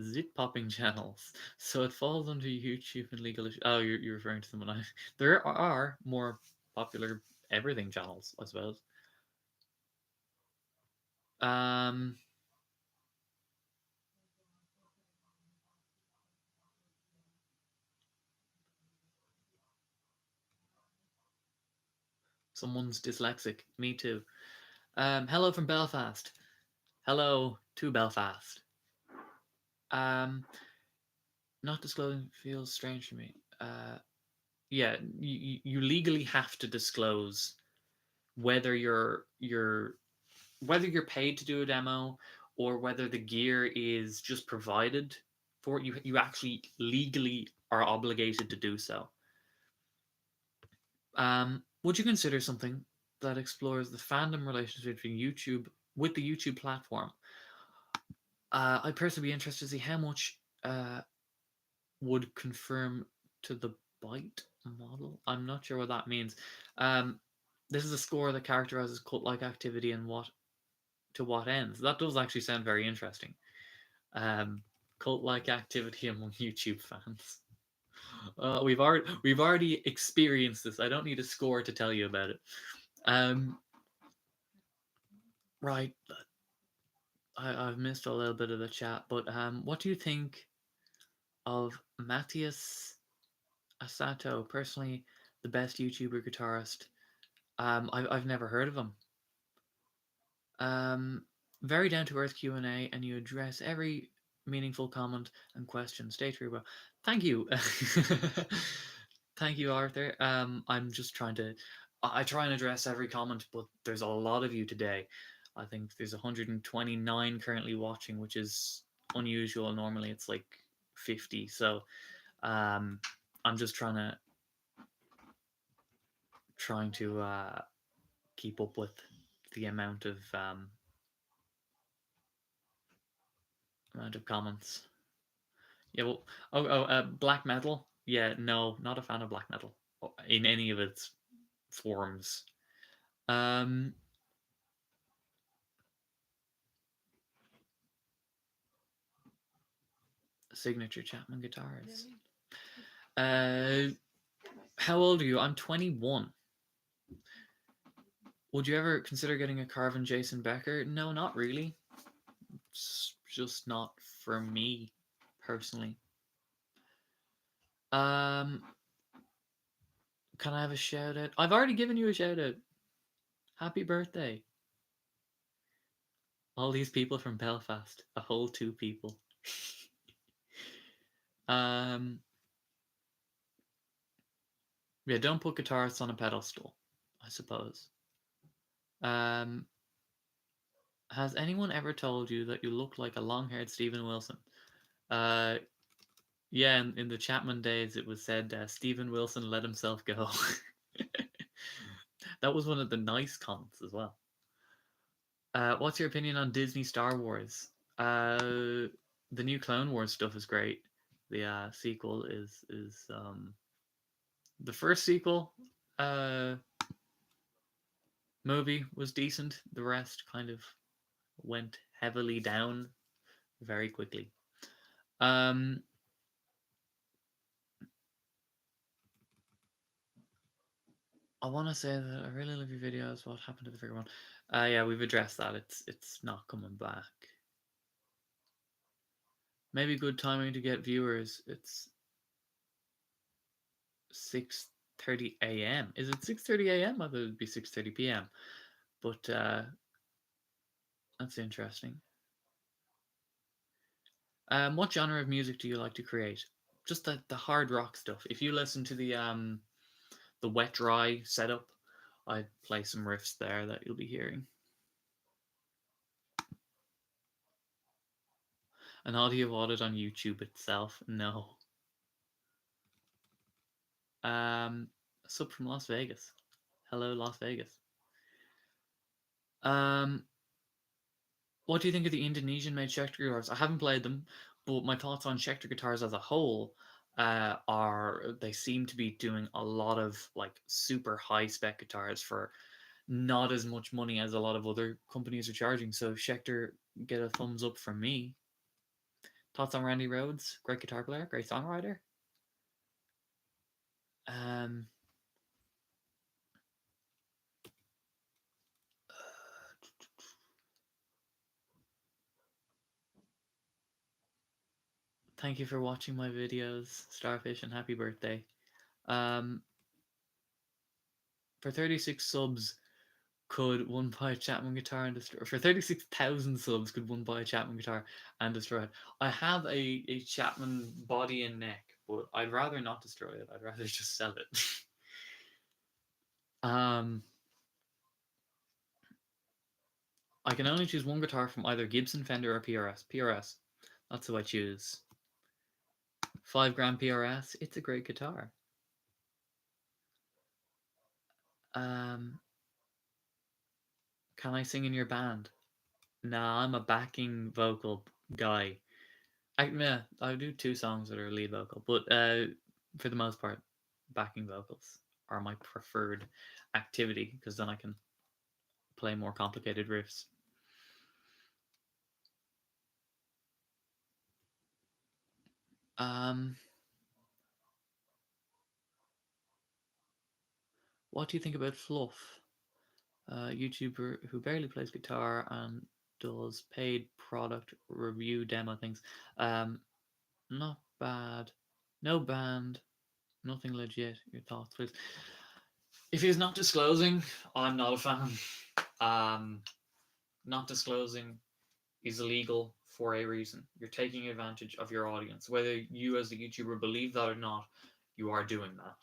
zit popping channels, so it falls under YouTube and legal issues. Oh, you're referring to someone. There are more popular everything channels, I suppose. Um, Someone's dyslexic. Me too. Hello from Belfast. Hello to Belfast. Um, Not disclosing feels strange for me. Yeah, you legally have to disclose whether you're paid to do a demo or whether the gear is just provided for you. You actually legally are obligated to do so. Would you consider something that explores the fandom relationship between YouTube with the YouTube platform? I'd personally be interested to see how much would confirm to the byte model. I'm not sure what that means. Um, this is a score that characterizes cult-like activity and what ends. That does actually sound very interesting. Cult-like activity among YouTube fans. We've already experienced this. I don't need a score to tell you about it. Right. I've missed a little bit of the chat, but what do you think of Matthias Asato? Personally, the best YouTuber guitarist. I've never heard of him. Very down to earth Q&A, and you address every meaningful comment and question. Stay true, bro. Thank you. Thank you, Arthur. I'm just trying to. I try and address every comment, but there's a lot of you today. I think there's 129 currently watching, which is unusual. Normally it's like 50. So I'm just trying to keep up with the amount of comments. Yeah, well, black metal. Yeah, no, not a fan of black metal in any of its forms. Um, Signature Chapman guitars. How old are you? I'm 21. Would you ever consider getting a Carvin Jason Becker? No, not really. It's just not for me personally. Can I have a shout out? I've already given you a shout out. Happy birthday. All these people from Belfast. A whole two people. Yeah, don't put guitarists on a pedestal, I suppose. Has anyone ever told you that you look like a long-haired Steven Wilson? Yeah, in the Chapman days, it was said Steven Wilson let himself go. That was one of the nice comments as well. What's your opinion on Disney Star Wars? The new Clone Wars stuff is great. The sequel is the first sequel movie was decent. The rest kind of went heavily down very quickly. I want to say that I really love your videos. What happened to the figure one? Yeah, we've addressed that. It's not coming back. Maybe good timing to get viewers. It's 6:30 a.m. Is it 6:30 a.m.? I thought it'd be 6:30 p.m. But that's interesting. What genre of music do you like to create? Just the hard rock stuff. If you listen to the wet dry setup, I'd play some riffs there that you'll be hearing. An audio audit on YouTube itself? No. Sub from Las Vegas. Hello, Las Vegas. Um, what do you think of the Indonesian-made Schecter guitars? I haven't played them, but my thoughts on Schecter guitars as a whole are they seem to be doing a lot of like super high spec guitars for not as much money as a lot of other companies are charging. So Schecter, get a thumbs up from me. Thoughts on Randy Rhoads? Great guitar player, great songwriter. Um, Thank you for watching my videos, Starfish, and happy birthday. Um, for 36 subs, could one buy a Chapman guitar and destroy? For 36,000 subs, could one buy a Chapman guitar and destroy it? I have a Chapman body and neck, but I'd rather not destroy it. I'd rather just sell it. um, I can only choose one guitar from either Gibson, Fender, or PRS. PRS. That's who I choose. 5 grand PRS. It's a great guitar. Um, can I sing in your band? Nah, I'm a backing vocal guy. I do 2 songs that are lead vocal, but for the most part, backing vocals are my preferred activity because then I can play more complicated riffs. Um, what do you think about Fluff? YouTuber who barely plays guitar and does paid product review demo things. Not bad. No band. Nothing legit. Your thoughts, please. If he's not disclosing, I'm not a fan. Not disclosing is illegal for a reason. You're taking advantage of your audience. Whether you as a YouTuber believe that or not, you are doing that.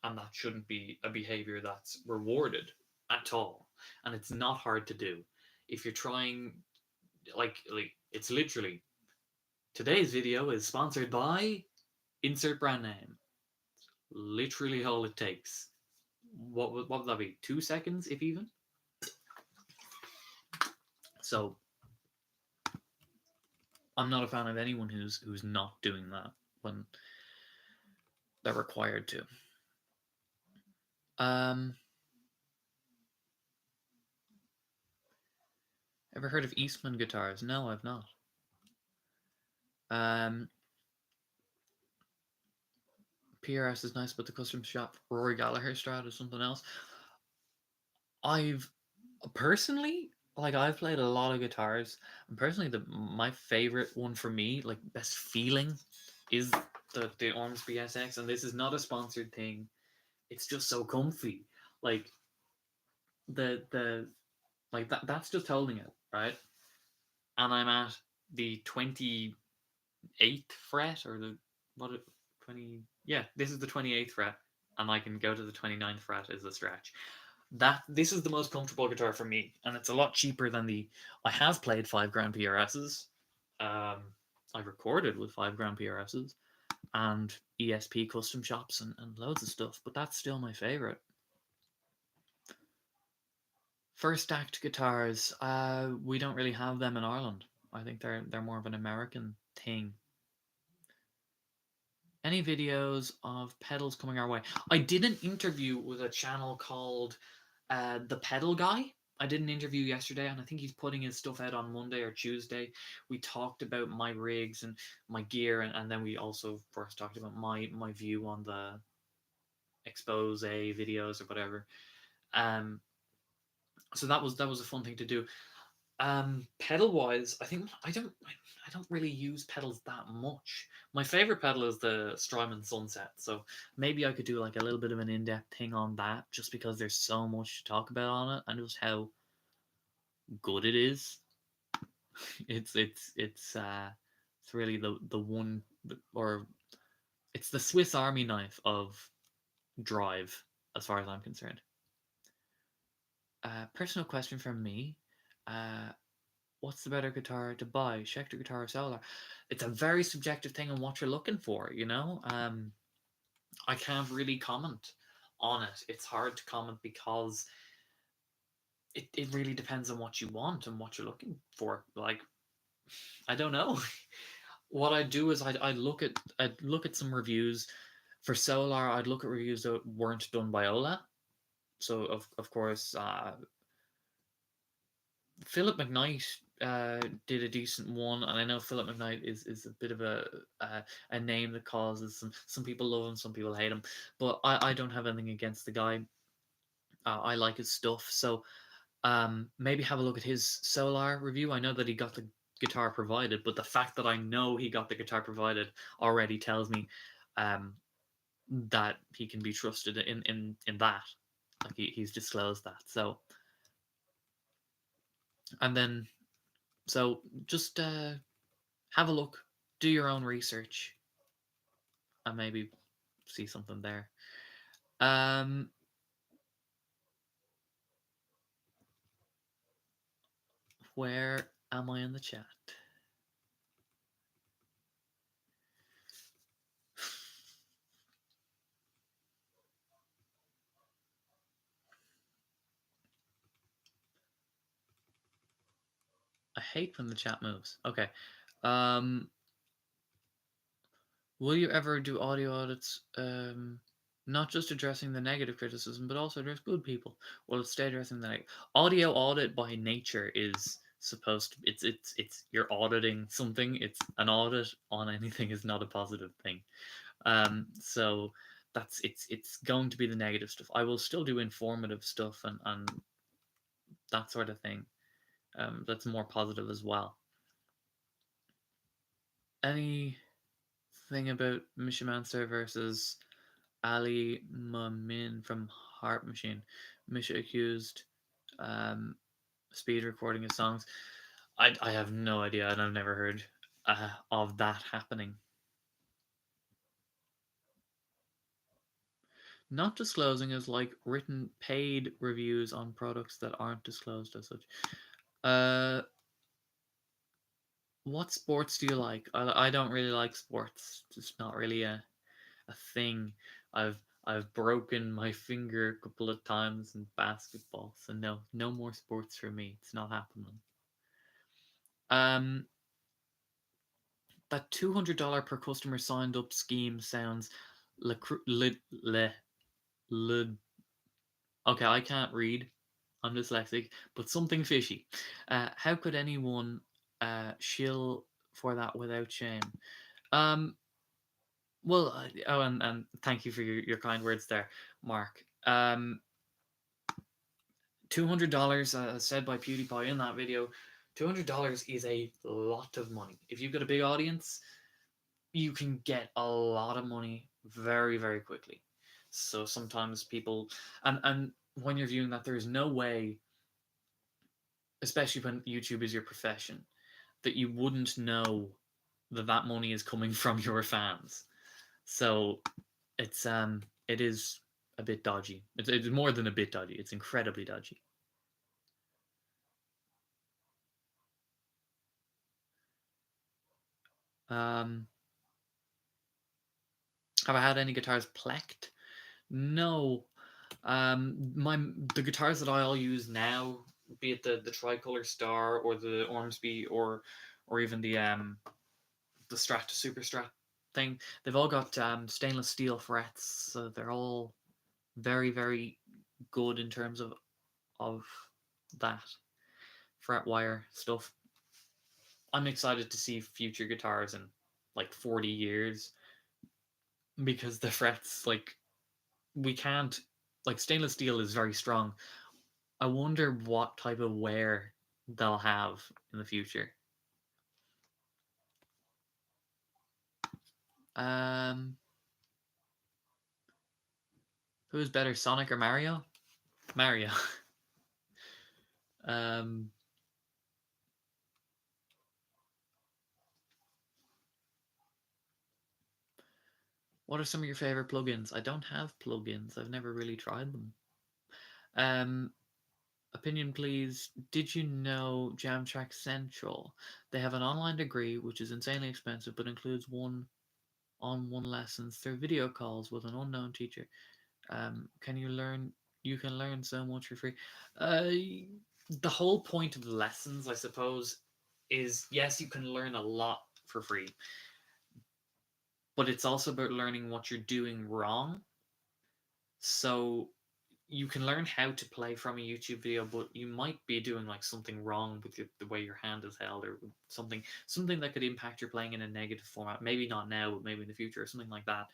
And that shouldn't be a behavior that's rewarded at all. And it's not hard to do. If you're trying, like it's literally, today's video is sponsored by insert brand name. Literally all it takes. What would that be? 2 seconds, if even? So I'm not a fan of anyone who's not doing that when they're required to. Ever heard of Eastman guitars? No, I've not. PRS is nice, but the custom shop Rory Gallagher Strat is something else. I've personally, like, I've played a lot of guitars, and personally, my favorite one for me, like best feeling, is the Ormsby SX. And this is not a sponsored thing. It's just so comfy. Like the like that's just holding it right, and I'm at the 28th fret or the what 20 yeah, this is the 28th fret, and I can go to the 29th fret is the stretch. That this is the most comfortable guitar for me, and it's a lot cheaper than the I have played 5 grand PRSs. I recorded with 5 grand PRSs and ESP custom shops and loads of stuff, but that's still my favorite. First act guitars, we don't really have them in Ireland. I think they're more of an American thing. Any videos of pedals coming our way? I did an interview with a channel called The Pedal Guy. I did an interview yesterday, and I think he's putting his stuff out on Monday or Tuesday. We talked about my rigs and my gear, and then we also first talked about my view on the expose videos or whatever. Um, so that was a fun thing to do. Pedal wise, I don't really use pedals that much. My favorite pedal is the Strymon Sunset, so maybe I could do like a little bit of an in-depth thing on that, just because there's so much to talk about on it and just how good it is. It's really the one, or it's the Swiss Army knife of drive, as far as I'm concerned. Personal question from me. Uh, what's the better guitar to buy, Schecter guitar or Solar? It's a very subjective thing on what you're looking for, you know? I can't really comment on it. It's hard to comment because it really depends on what you want and what you're looking for. Like, I don't know. What I do is I'd look at some reviews for Solar. I'd look at reviews that weren't done by Ola. So of course, Philip McKnight did a decent one, and I know Philip McKnight is a bit of a name that causes some people love him, some people hate him, but I don't have anything against the guy. I like his stuff, so maybe have a look at his Solar review. I know that he got the guitar provided, but the fact that I know he got the guitar provided already tells me um, that he can be trusted in that. Like he's disclosed that. So, and then so just have a look, do your own research, and maybe see something there. Um, where am I in the chat? I hate when the chat moves. Okay. Um, will you ever do audio audits? Not just addressing the negative criticism, but also address good people. Well, stay addressing the audio audit by nature is supposed to. It's you're auditing something. It's an audit on anything is not a positive thing. So it's going to be the negative stuff. I will still do informative stuff and that sort of thing. That's more positive as well. Anything about Misha versus Ali Mamin from Heart Machine? Misha accused um, speed recording his songs. I have no idea, and I've never heard of that happening. Not disclosing is like written paid reviews on products that aren't disclosed as such. Uh, what sports do you like? I don't really like sports. It's not really a thing. I've broken my finger a couple of times in basketball, so no more sports for me. It's not happening. Um, that $200 per customer signed up scheme sounds le, le, le, le okay, I can't read. I'm dyslexic, but something fishy. How could anyone shill for that without shame? Um, well, oh, and thank you for your kind words there, Mark. $200, said by PewDiePie in that video. $200 is a lot of money. If you've got a big audience, you can get a lot of money very, very quickly. So sometimes people, and when you're viewing that, there is no way, especially when YouTube is your profession, that you wouldn't know that that money is coming from your fans. So it's it is a bit dodgy. It's more than a bit dodgy. It's incredibly dodgy. Um, have I had any guitars plecked? No. The guitars that I all use now, be it the Tricolor Star or the Ormsby or even the Strat to Super Strat thing, they've all got stainless steel frets, so they're all very, very good in terms of that fret wire stuff. I'm excited to see future guitars in like 40 years because the frets like we can't, like, stainless steel is very strong. I wonder what type of wear they'll have in the future. Um, who's better, Sonic or Mario? Mario. um, what are some of your favorite plugins? I don't have plugins. I've never really tried them. Um, opinion, please. Did you know Jam Track Central? They have an online degree which is insanely expensive, but includes one-on-one lessons through video calls with an unknown teacher. Can you learn? You can learn so much for free. Uh, the whole point of lessons, I suppose, is yes, you can learn a lot for free, but it's also about learning what you're doing wrong. So you can learn how to play from a YouTube video, but you might be doing like something wrong with the way your hand is held, or something that could impact your playing in a negative format. Maybe not now, but maybe in the future, or something like that.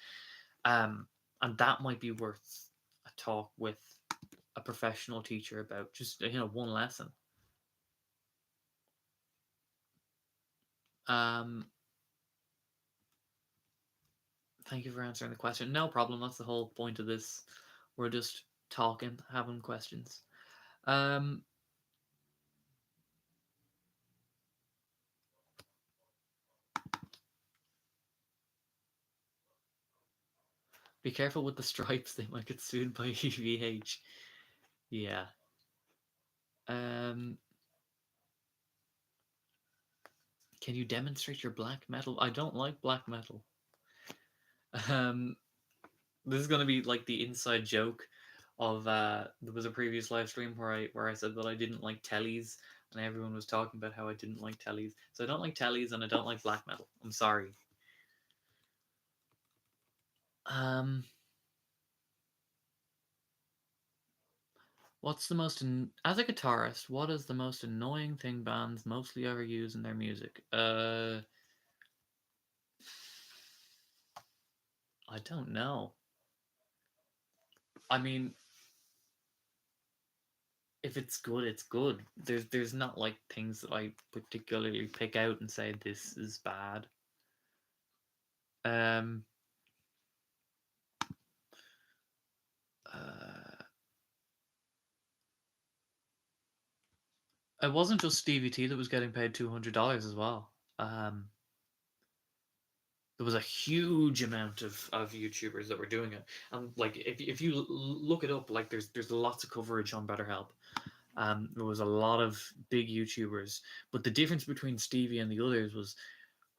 And that might be worth a talk with a professional teacher about, just one lesson. Um, thank you for answering the question. No problem. That's the whole point of this. We're just talking, having questions. Um, be careful with the stripes. They might get sued by EVH. Yeah. Um, can you demonstrate your black metal? I don't like black metal. Um, this is gonna be like the inside joke of there was a previous live stream where I said that I didn't like tellies, and everyone was talking about how I didn't like tellies. So I don't like tellies and I don't like black metal. I'm sorry. Um, what's the most as a guitarist? What is the most annoying thing bands mostly ever use in their music? I don't know. I mean, if it's good, it's good. There's not like things that I particularly pick out and say this is bad. Um, uh, it wasn't just Stevie T that was getting paid $200 as well. Um, there was a huge amount of YouTubers that were doing it, and like if you look it up, like there's lots of coverage on BetterHelp. There was a lot of big YouTubers, but the difference between Stevie and the others was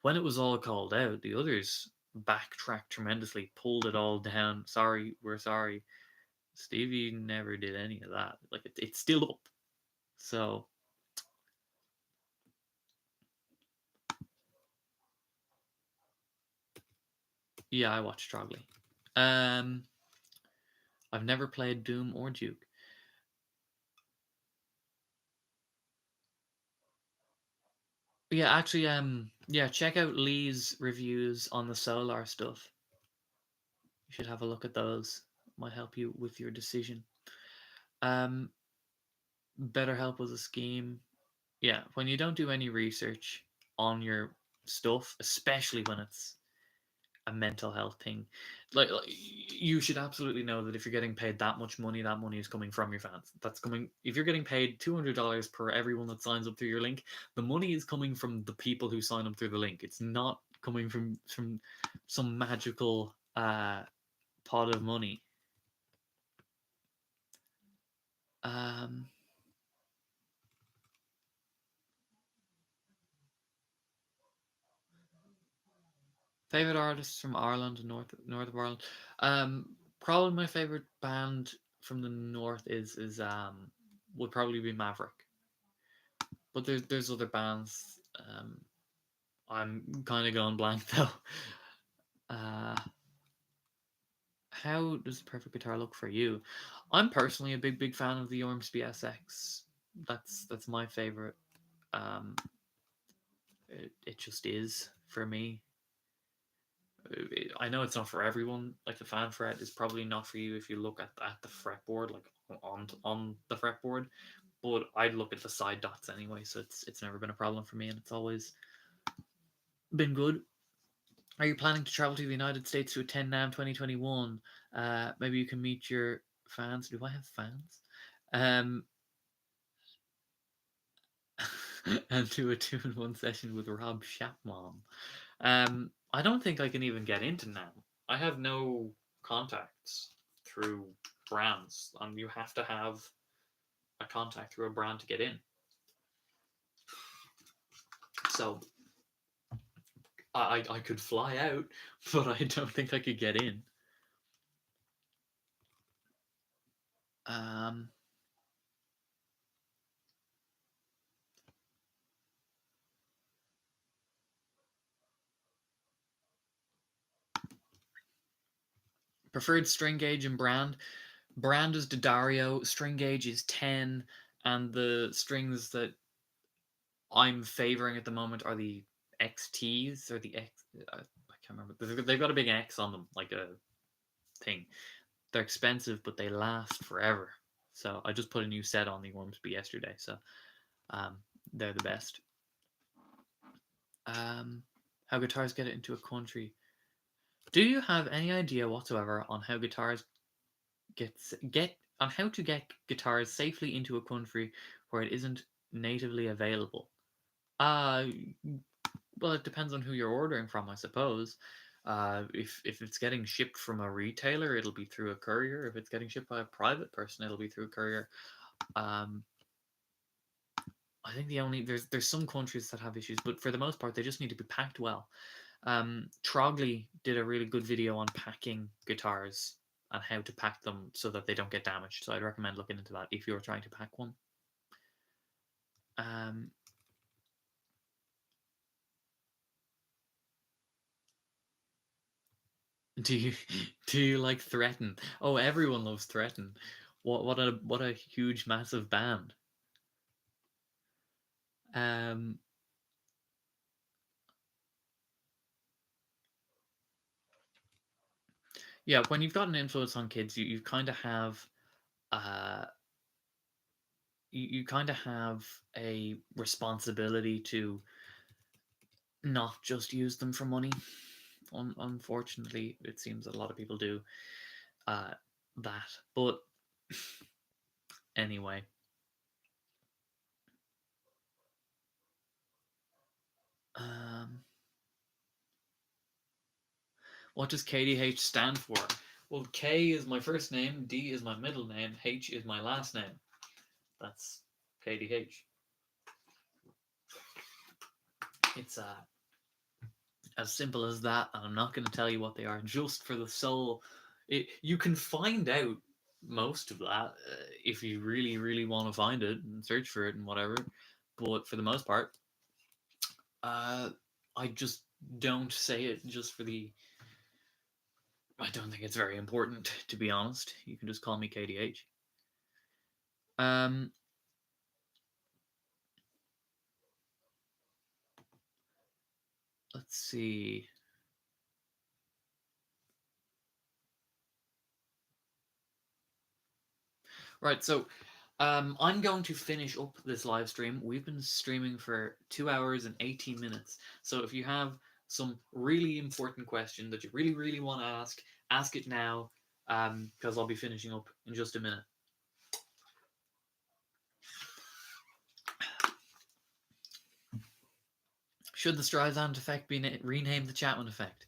when it was all called out, the others backtracked tremendously, pulled it all down. Sorry, we're sorry. Stevie never did any of that. Like it's still up. So yeah, I watched Trogly. Um, I've never played Doom or Duke. Yeah, actually, yeah, check out Lee's reviews on the Solar stuff. You should have a look at those. Might help you with your decision. Um, BetterHelp was a scheme. Yeah, when you don't do any research on your stuff, especially when it's a mental health thing, like you should absolutely know that if you're getting paid that money is coming from your fans. That's coming. If you're getting paid $200 per everyone that signs up through your link, the money is coming from the people who sign up through the link. It's not coming from some magical pot of money. Um, favorite artists from Ireland and north of Ireland. Probably my favorite band from the north is would probably be Maverick. But there's other bands. I'm kind of going blank though. Uh, how does the perfect guitar look for you? I'm personally a big fan of the Ormsby SX. That's my favorite. Um, it just is for me. I know it's not for everyone. Like the fan fret is probably not for you if you look at the fretboard, like on the fretboard. But I'd look at the side dots anyway, so it's never been a problem for me, and it's always been good. Are you planning to travel to the United States to attend NAMM 2021? Maybe you can meet your fans. Do I have fans? Um, and do a 2-in-1 session with Rob Chapman. I don't think I can even get into NAMM. I have no contacts through brands, and you have to have a contact through a brand to get in. So I could fly out, but I don't think I could get in. Um, preferred string gauge and brand. Brand is D'Addario, string gauge is 10, and the strings that I'm favoring at the moment are the XTs or the X. I can't remember. They've got a big X on them, like a thing. They're expensive, but they last forever. So I just put a new set on the Ormsby yesterday, so um, they're the best. How guitars get it into a country? Do you have any idea whatsoever on how guitars get on how to get guitars safely into a country where it isn't natively available? Uh, well, it depends on who you're ordering from, I suppose. If it's getting shipped from a retailer, it'll be through a courier. If it's getting shipped by a private person, it'll be through a courier. Um, I think there's some countries that have issues, but for the most part, they just need to be packed well. Trogley did a really good video on packing guitars and how to pack them so that they don't get damaged. So I'd recommend looking into that if you're trying to pack one. Um, do you do you like Threaten? Oh, everyone loves Threaten. What a huge massive band. Um, yeah, when you've got an influence on kids, you kind of have uh you kind of have a responsibility to not just use them for money. Unfortunately, it seems that a lot of people do uh, that. But anyway, um, what does KDH stand for? Well, K is my first name, D is my middle name, H is my last name. That's KDH. It's as simple as that, and I'm not going to tell you what they are, just for the soul. You can find out most of that if you really, really want to find it and search for it and whatever. But for the most part, I just don't say it just for the. I don't think it's very important, to be honest. You can just call me KDH. Um, let's see. Right, so I'm going to finish up this live stream. We've been streaming for 2 hours and 18 minutes. So if you have some really important question that you really, really want to ask it now, because I'll be finishing up in just a minute. Should the Streisand effect be renamed the Chapman effect?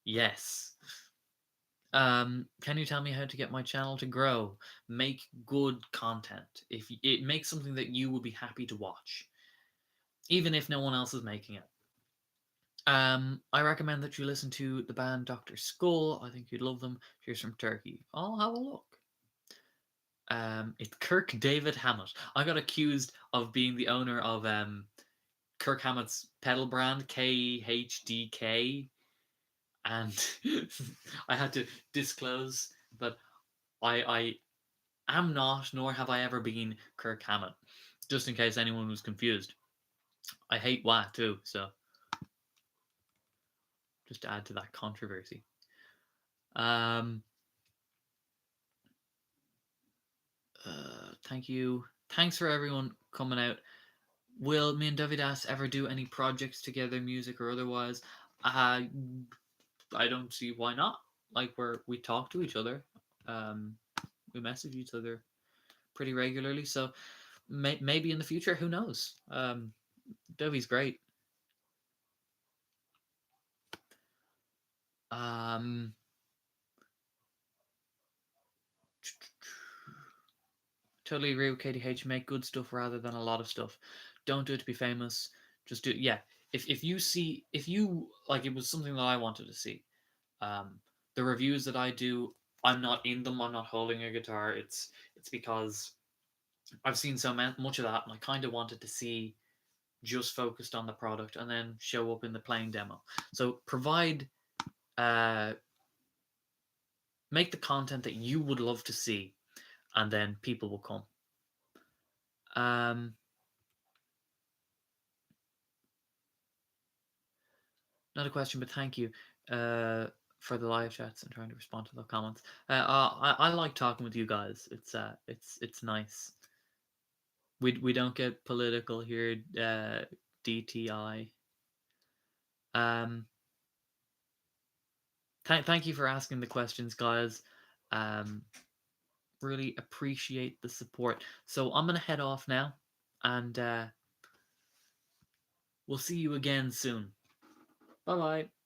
Yes. Can you tell me how to get my channel to grow? Make good content. If it makes something that you will be happy to watch, even if no one else is making it. I recommend that you listen to the band Dr. Skull. I think you'd love them. Cheers from Turkey. I'll have a look. It's Kirk David Hammett. I got accused of being the owner of Kirk Hammett's pedal brand KHDK, and I had to disclose that I am not, nor have I ever been Kirk Hammett. Just in case anyone was confused. I hate Wah too, so just to add to that controversy. Um, Thank you. Thanks for everyone coming out. Will me and Davidas ever do any projects together, music or otherwise? I don't see why not. Like we talk to each other, um, we message each other pretty regularly. So maybe in the future, who knows? Dovi's great. Um, Totally agree with KDH. Make good stuff rather than a lot of stuff. Don't do it to be famous. Just do it. Yeah. If you see, if you like, it was something that I wanted to see. Um, the reviews that I do, I'm not in them. I'm not holding a guitar. It's because I've seen so much of that, and I kind of wanted to see just focused on the product, and then show up in the playing demo. So provide, uh, make the content that you would love to see, and then people will come. Um, Not a question, but thank you for the live chats and trying to respond to the comments. I like talking with you guys. It's nice. We don't get political here. DTI. Um, thank you for asking the questions, guys. Um, really appreciate the support. So I'm gonna head off now, and we'll see you again soon. Bye bye.